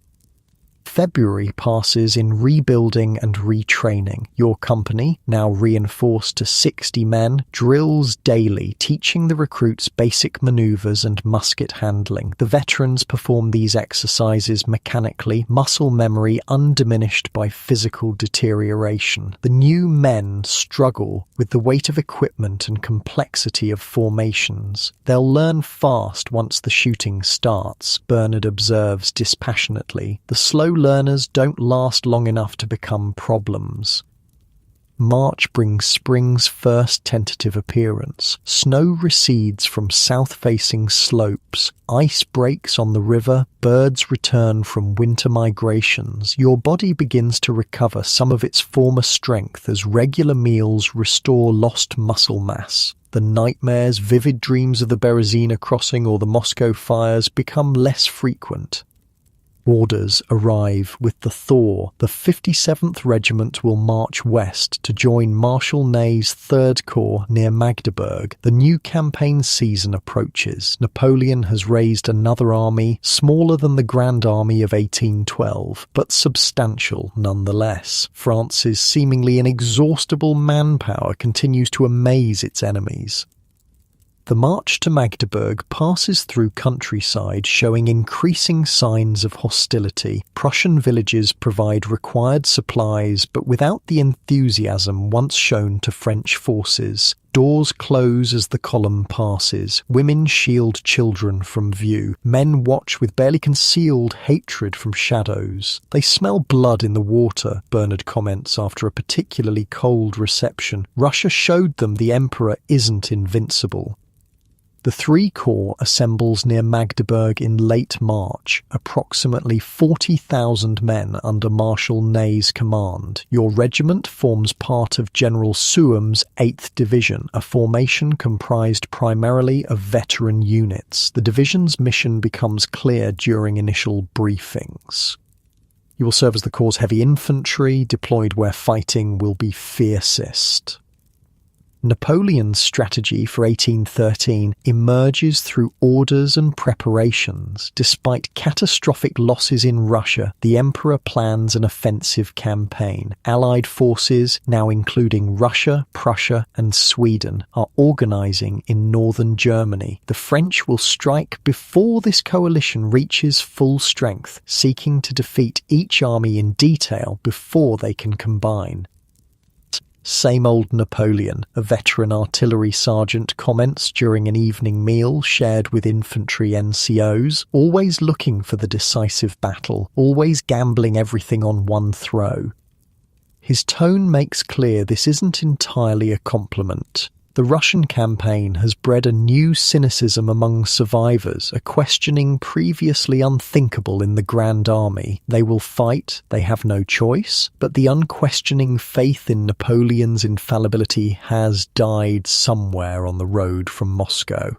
February passes in rebuilding and retraining. Your company, now reinforced to 60 men, drills daily, teaching the recruits basic maneuvers and musket handling. The veterans perform these exercises mechanically, muscle memory undiminished by physical deterioration. The new men struggle with the weight of equipment and complexity of formations. They'll learn fast once the shooting starts, Bernard observes dispassionately. The slow learners don't last long enough to become problems. March brings spring's first tentative appearance. Snow recedes from south-facing slopes. Ice breaks on the river. Birds return from winter migrations. Your body begins to recover some of its former strength as regular meals restore lost muscle mass. The nightmares, vivid dreams of the Berezina crossing or the Moscow fires become less frequent. Orders arrive with the thaw. The 57th Regiment will march west to join Marshal Ney's 3rd Corps near Magdeburg. The new campaign season approaches. Napoleon has raised another army, smaller than the Grand Army of 1812, but substantial nonetheless. France's seemingly inexhaustible manpower continues to amaze its enemies. The march to Magdeburg passes through countryside showing increasing signs of hostility. Prussian villages provide required supplies, but without the enthusiasm once shown to French forces. Doors close as the column passes. Women shield children from view. Men watch with barely concealed hatred from shadows. "They smell blood in the water," Bernard comments after a particularly cold reception. "Russia showed them the emperor isn't invincible." The 3 Corps assembles near Magdeburg in late March, approximately 40,000 men under Marshal Ney's command. Your regiment forms part of General Souham's 8th Division, a formation comprised primarily of veteran units. The division's mission becomes clear during initial briefings. You will serve as the Corps' heavy infantry, deployed where fighting will be fiercest. Napoleon's strategy for 1813 emerges through orders and preparations. Despite catastrophic losses in Russia, the emperor plans an offensive campaign. Allied forces, now including Russia, Prussia, and Sweden, are organizing in northern Germany. The French will strike before this coalition reaches full strength, seeking to defeat each army in detail before they can combine. Same old Napoleon, a veteran artillery sergeant comments during an evening meal shared with infantry NCOs, always looking for the decisive battle, always gambling everything on one throw. His tone makes clear this isn't entirely a compliment. The Russian campaign has bred a new cynicism among survivors, a questioning previously unthinkable in the Grand Army. They will fight, they have no choice, but the unquestioning faith in Napoleon's infallibility has died somewhere on the road from Moscow.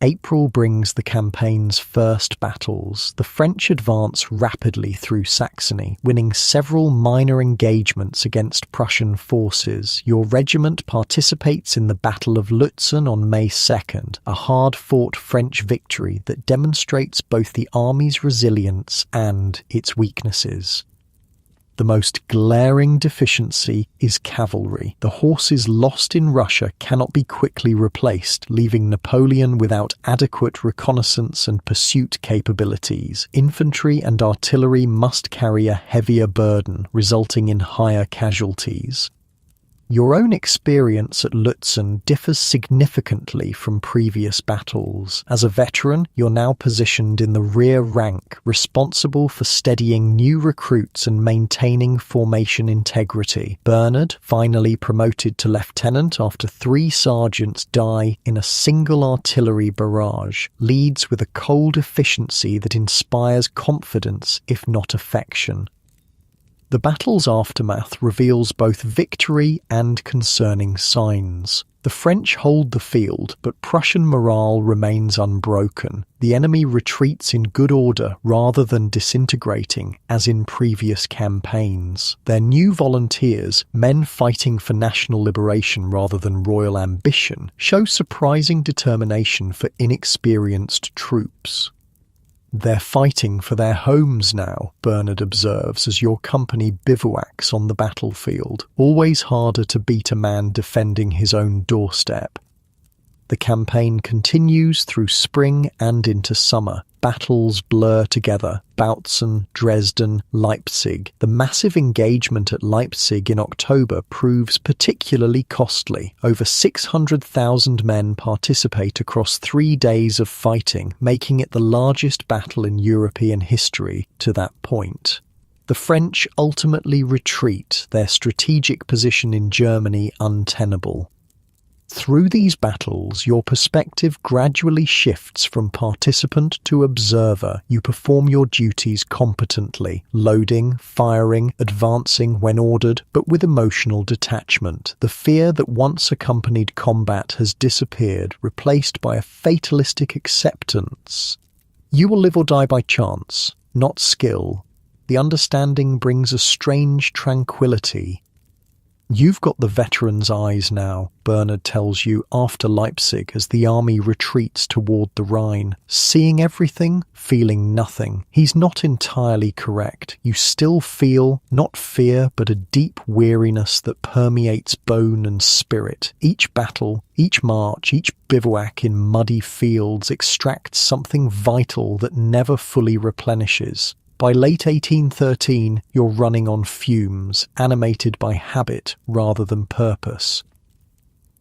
April brings the campaign's first battles. The French advance rapidly through Saxony, winning several minor engagements against Prussian forces. Your regiment participates in the Battle of Lutzen on May 2nd, a hard-fought French victory that demonstrates both the army's resilience and its weaknesses. The most glaring deficiency is cavalry. The horses lost in Russia cannot be quickly replaced, leaving Napoleon without adequate reconnaissance and pursuit capabilities. Infantry and artillery must carry a heavier burden, resulting in higher casualties. Your own experience at Lutzen differs significantly from previous battles. As a veteran, you're now positioned in the rear rank, responsible for steadying new recruits and maintaining formation integrity. Bernard, finally promoted to lieutenant after 3 sergeants die in a single artillery barrage, leads with a cold efficiency that inspires confidence, if not affection. The battle's aftermath reveals both victory and concerning signs. The French hold the field, but Prussian morale remains unbroken. The enemy retreats in good order rather than disintegrating, as in previous campaigns. Their new volunteers, men fighting for national liberation rather than royal ambition, show surprising determination for inexperienced troops. "They're fighting for their homes now," Bernard observes as your company bivouacs on the battlefield. Always harder to beat a man defending his own doorstep. The campaign continues through spring and into summer. Battles blur together. Bautzen, Dresden, Leipzig. The massive engagement at Leipzig in October proves particularly costly. Over 600,000 men participate across 3 days of fighting, making it the largest battle in European history to that point. The French ultimately retreat, their strategic position in Germany untenable. Through these battles, your perspective gradually shifts from participant to observer. You perform your duties competently, loading, firing, advancing when ordered, but with emotional detachment. The fear that once accompanied combat has disappeared, replaced by a fatalistic acceptance. You will live or die by chance, not skill. The understanding brings a strange tranquility. "You've got the veteran's eyes now," Bernard tells you after Leipzig as the army retreats toward the Rhine. Seeing everything, feeling nothing. He's not entirely correct. You still feel, not fear, but a deep weariness that permeates bone and spirit. Each battle, each march, each bivouac in muddy fields extracts something vital that never fully replenishes. By late 1813, you're running on fumes, animated by habit rather than purpose.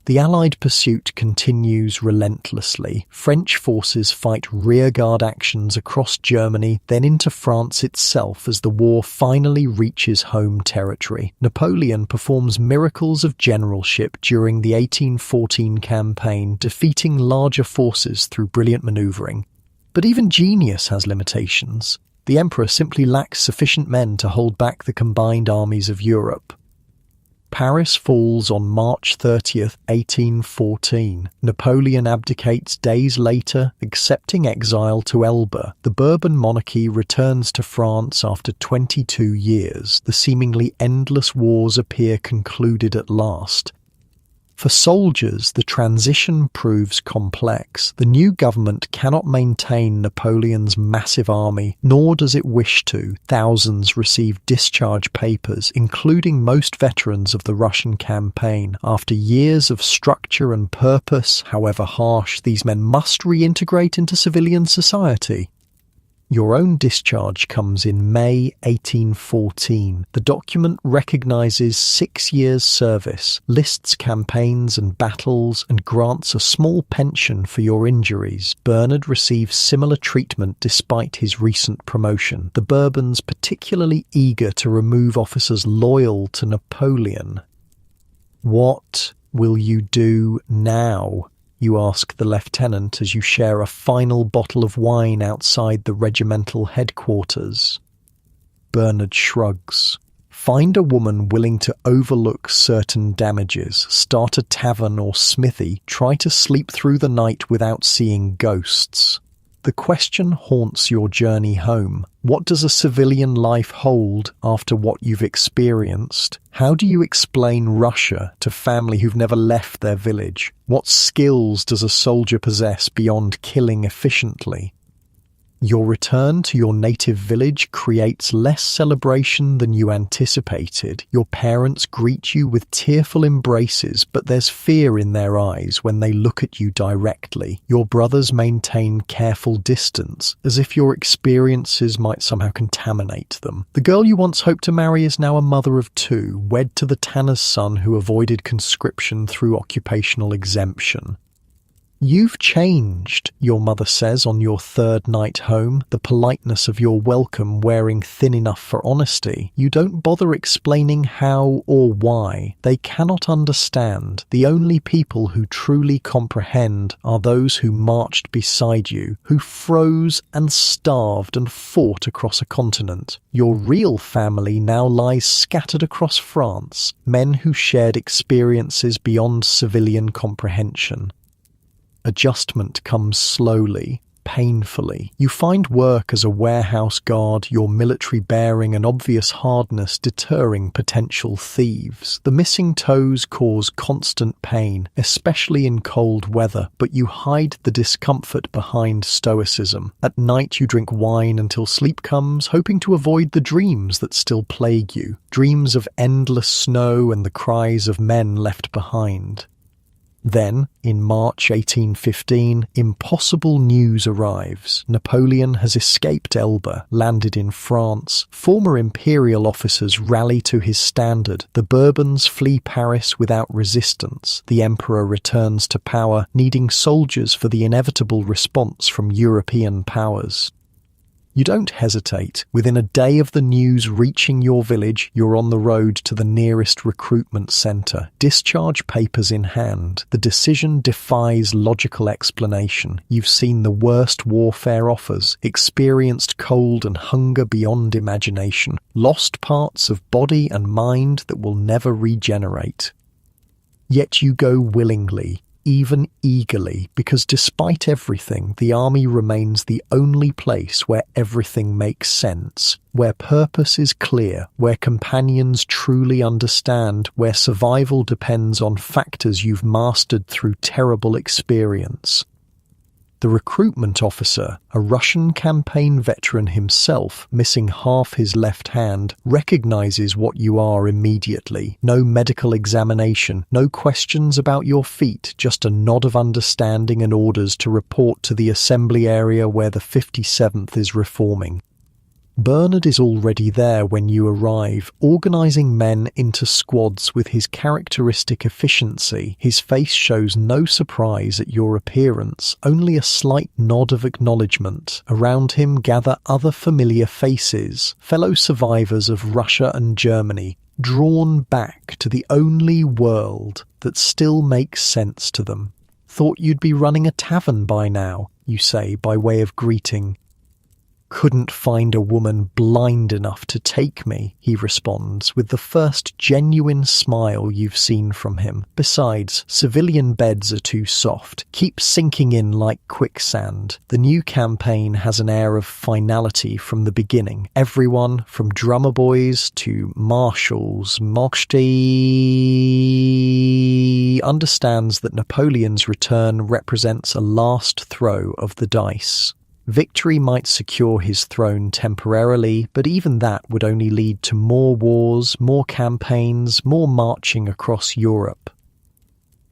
The Allied pursuit continues relentlessly. French forces fight rearguard actions across Germany, then into France itself as the war finally reaches home territory. Napoleon performs miracles of generalship during the 1814 campaign, defeating larger forces through brilliant maneuvering. But even genius has limitations. The emperor simply lacks sufficient men to hold back the combined armies of Europe. Paris falls on March 30th, 1814. Napoleon abdicates days later, accepting exile to Elba. The Bourbon monarchy returns to France after 22 years. The seemingly endless wars appear concluded at last. For soldiers, the transition proves complex. The new government cannot maintain Napoleon's massive army, nor does it wish to. Thousands receive discharge papers, including most veterans of the Russian campaign. After years of structure and purpose, however harsh, these men must reintegrate into civilian society. Your own discharge comes in May 1814. The document recognizes 6 years' service, lists campaigns and battles, and grants a small pension for your injuries. Bernard receives similar treatment despite his recent promotion. The Bourbons particularly eager to remove officers loyal to Napoleon. What will you do now? You ask the lieutenant as you share a final bottle of wine outside the regimental headquarters. Bernard shrugs. Find a woman willing to overlook certain damages, start a tavern or smithy, try to sleep through the night without seeing ghosts. The question haunts your journey home. What does a civilian life hold after what you've experienced? How do you explain Russia to family who've never left their village? What skills does a soldier possess beyond killing efficiently? Your return to your native village creates less celebration than you anticipated. Your parents greet you with tearful embraces, but there's fear in their eyes when they look at you directly. Your brothers maintain careful distance, as if your experiences might somehow contaminate them. The girl you once hoped to marry is now a mother of 2, wed to the tanner's son who avoided conscription through occupational exemption. You've changed, your mother says on your 3rd night home, the politeness of your welcome wearing thin enough for honesty. You don't bother explaining how or why. They cannot understand. The only people who truly comprehend are those who marched beside you, who froze and starved and fought across a continent. Your real family now lies scattered across France, men who shared experiences beyond civilian comprehension. Adjustment comes slowly, painfully. You find work as a warehouse guard, your military bearing and obvious hardness deterring potential thieves. The missing toes cause constant pain, especially in cold weather, but you hide the discomfort behind stoicism. At night you drink wine until sleep comes, hoping to avoid the dreams that still plague you. Dreams of endless snow and the cries of men left behind. Then, in March 1815, impossible news arrives. Napoleon has escaped Elba, landed in France. Former imperial officers rally to his standard. The Bourbons flee Paris without resistance. The emperor returns to power, needing soldiers for the inevitable response from European powers. You don't hesitate. Within a day of the news reaching your village, you're on the road to the nearest recruitment centre. Discharge papers in hand. The decision defies logical explanation. You've seen the worst warfare offers, experienced cold and hunger beyond imagination, lost parts of body and mind that will never regenerate. Yet you go willingly, even eagerly, because despite everything, the army remains the only place where everything makes sense, where purpose is clear, where companions truly understand, where survival depends on factors you've mastered through terrible experience. The recruitment officer, a Russian campaign veteran himself, missing half his left hand, recognizes what you are immediately. No medical examination, no questions about your feet, just a nod of understanding and orders to report to the assembly area where the 57th is reforming. Bernard is already there when you arrive, organizing men into squads with his characteristic efficiency. His face shows no surprise at your appearance, only a slight nod of acknowledgement. Around him gather other familiar faces, fellow survivors of Russia and Germany, drawn back to the only world that still makes sense to them. Thought you'd be running a tavern by now, you say by way of greeting. "Couldn't find a woman blind enough to take me," he responds, with the first genuine smile you've seen from him. Besides, civilian beds are too soft, keep sinking in like quicksand. The new campaign has an air of finality from the beginning. Everyone, from drummer boys to marshals, understands that Napoleon's return represents a last throw of the dice. Victory might secure his throne temporarily, but even that would only lead to more wars, more campaigns, more marching across Europe.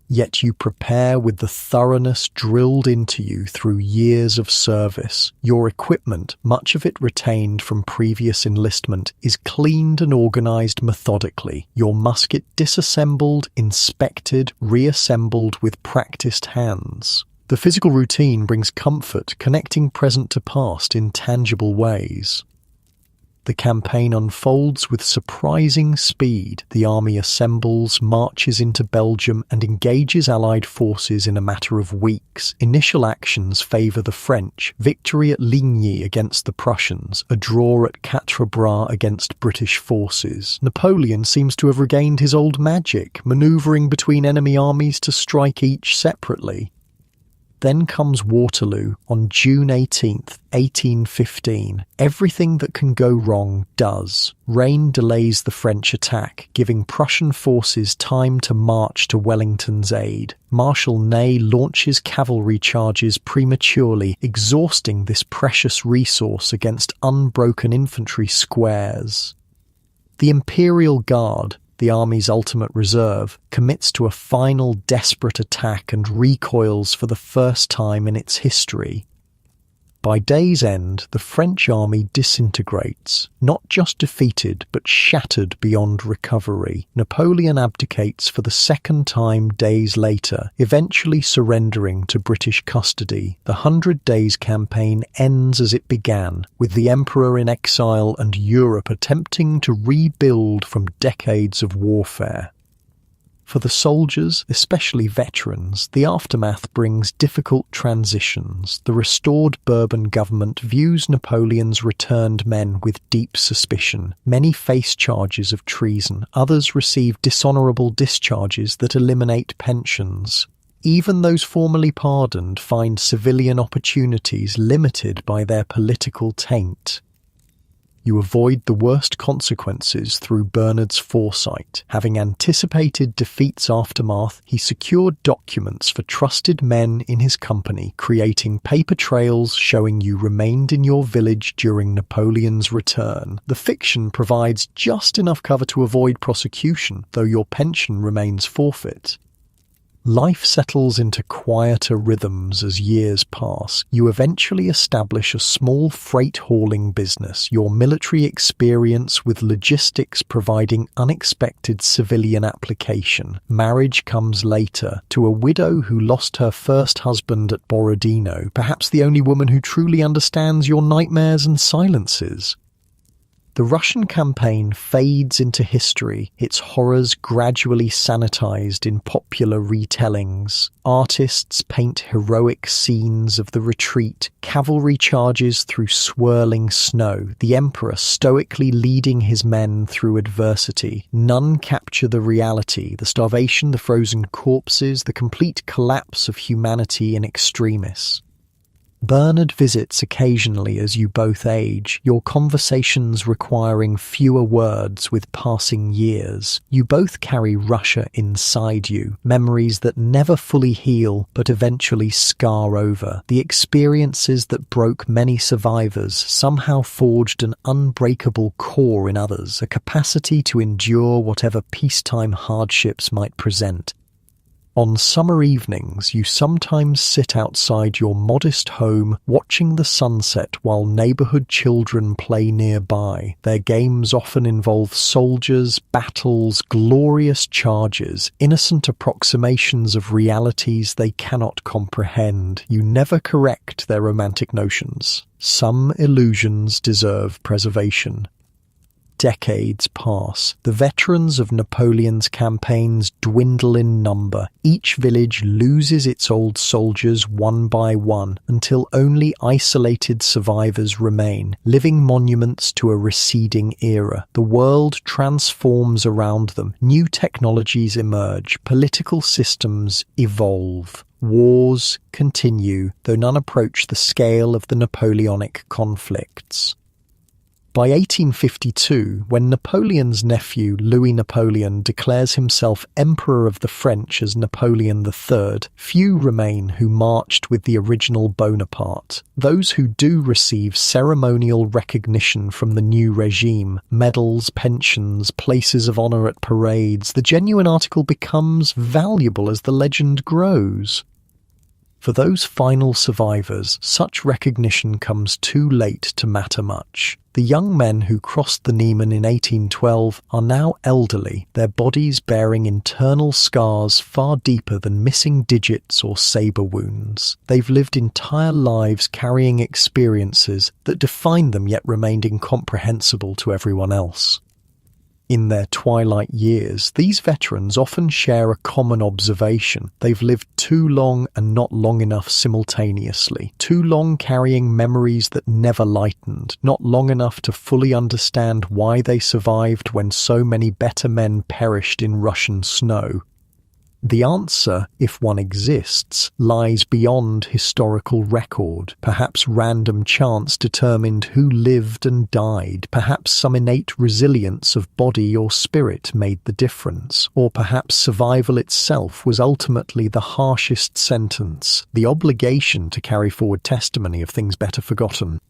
Yet you prepare with the thoroughness drilled into you through years of service. Your equipment, much of it retained from previous enlistment, is cleaned and organized methodically. Your musket disassembled, inspected, reassembled with practiced hands. The physical routine brings comfort, connecting present to past in tangible ways. The campaign unfolds with surprising speed. The army assembles, marches into Belgium, and engages Allied forces in a matter of weeks. Initial actions favour the French, victory at Ligny against the Prussians, a draw at Quatre Bras against British forces. Napoleon seems to have regained his old magic, manoeuvring between enemy armies to strike each separately. Then comes Waterloo on June 18th, 1815. Everything that can go wrong does. Rain delays the French attack, giving Prussian forces time to march to Wellington's aid. Marshal Ney launches cavalry charges prematurely, exhausting this precious resource against unbroken infantry squares. The Imperial Guard, the army's ultimate reserve, commits to a final desperate attack and recoils for the first time in its history. By day's end, the French army disintegrates, not just defeated but shattered beyond recovery. Napoleon abdicates for the second time days later, eventually surrendering to British custody. The 100 Days campaign ends as it began, with the Emperor in exile and Europe attempting to rebuild from decades of warfare. For the soldiers, especially veterans, the aftermath brings difficult transitions. The restored Bourbon government views Napoleon's returned men with deep suspicion. Many face charges of treason, others receive dishonourable discharges that eliminate pensions. Even those formerly pardoned find civilian opportunities limited by their political taint. You avoid the worst consequences through Bernard's foresight. Having anticipated defeat's aftermath, he secured documents for trusted men in his company, creating paper trails showing you remained in your village during Napoleon's return. The fiction provides just enough cover to avoid prosecution, though your pension remains forfeit. Life settles into quieter rhythms as years pass. You eventually establish a small freight hauling business, your military experience with logistics providing unexpected civilian application. Marriage comes later, to a widow who lost her first husband at Borodino, perhaps the only woman who truly understands your nightmares and silences. The Russian campaign fades into history, its horrors gradually sanitized in popular retellings. Artists paint heroic scenes of the retreat, cavalry charges through swirling snow, the emperor stoically leading his men through adversity. None capture the reality, the starvation, the frozen corpses, the complete collapse of humanity in extremis. Bernard visits occasionally as you both age, your conversations requiring fewer words with passing years. You both carry Russia inside you, memories that never fully heal but eventually scar over. The experiences that broke many survivors somehow forged an unbreakable core in others, a capacity to endure whatever peacetime hardships might present. On summer evenings, you sometimes sit outside your modest home, watching the sunset while neighborhood children play nearby. Their games often involve soldiers, battles, glorious charges, innocent approximations of realities they cannot comprehend. You never correct their romantic notions. Some illusions deserve preservation. decades pass. The veterans of Napoleon's campaigns dwindle in number. Each village loses its old soldiers one by one, until only isolated survivors remain, living monuments to a receding era. The world transforms around them. New technologies emerge. Political systems evolve. Wars continue, though none approach the scale of the Napoleonic conflicts. By 1852, when Napoleon's nephew Louis Napoleon declares himself Emperor of the French as Napoleon III, few remain who marched with the original Bonaparte. Those who do receive ceremonial recognition from the new regime, medals, pensions, places of honour at parades, the genuine article becomes valuable as the legend grows. For those final survivors, such recognition comes too late to matter much. The young men who crossed the Niemen in 1812 are now elderly, their bodies bearing internal scars far deeper than missing digits or sabre wounds. They've lived entire lives carrying experiences that defined them yet remained incomprehensible to everyone else. In their twilight years, these veterans often share a common observation. They've lived too long and not long enough simultaneously, too long carrying memories that never lightened, not long enough to fully understand why they survived when so many better men perished in Russian snow. The answer, if one exists, lies beyond historical record. Perhaps random chance determined who lived and died. Perhaps some innate resilience of body or spirit made the difference. Or perhaps survival itself was ultimately the harshest sentence, the obligation to carry forward testimony of things better forgotten.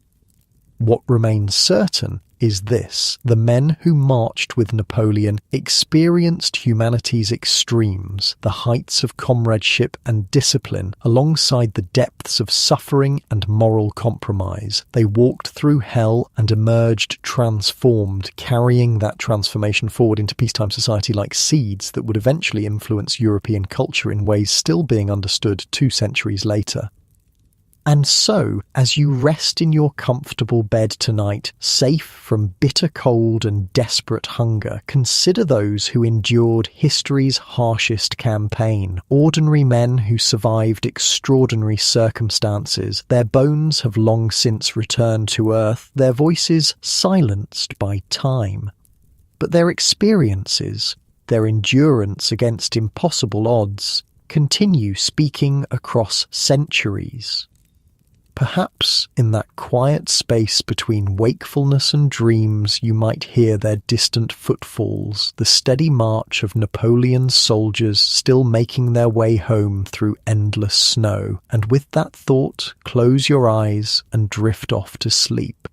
What remains certain is this: the men who marched with Napoleon experienced humanity's extremes, the heights of comradeship and discipline, alongside the depths of suffering and moral compromise. They walked through hell and emerged transformed, carrying that transformation forward into peacetime society like seeds that would eventually influence European culture in ways still being understood 2 centuries later. And so, as you rest in your comfortable bed tonight, safe from bitter cold and desperate hunger, consider those who endured history's harshest campaign, ordinary men who survived extraordinary circumstances. Their bones have long since returned to earth, their voices silenced by time. But their experiences, their endurance against impossible odds, continue speaking across centuries. Perhaps in that quiet space between wakefulness and dreams you might hear their distant footfalls, the steady march of Napoleon's soldiers still making their way home through endless snow. And with that thought, close your eyes and drift off to sleep.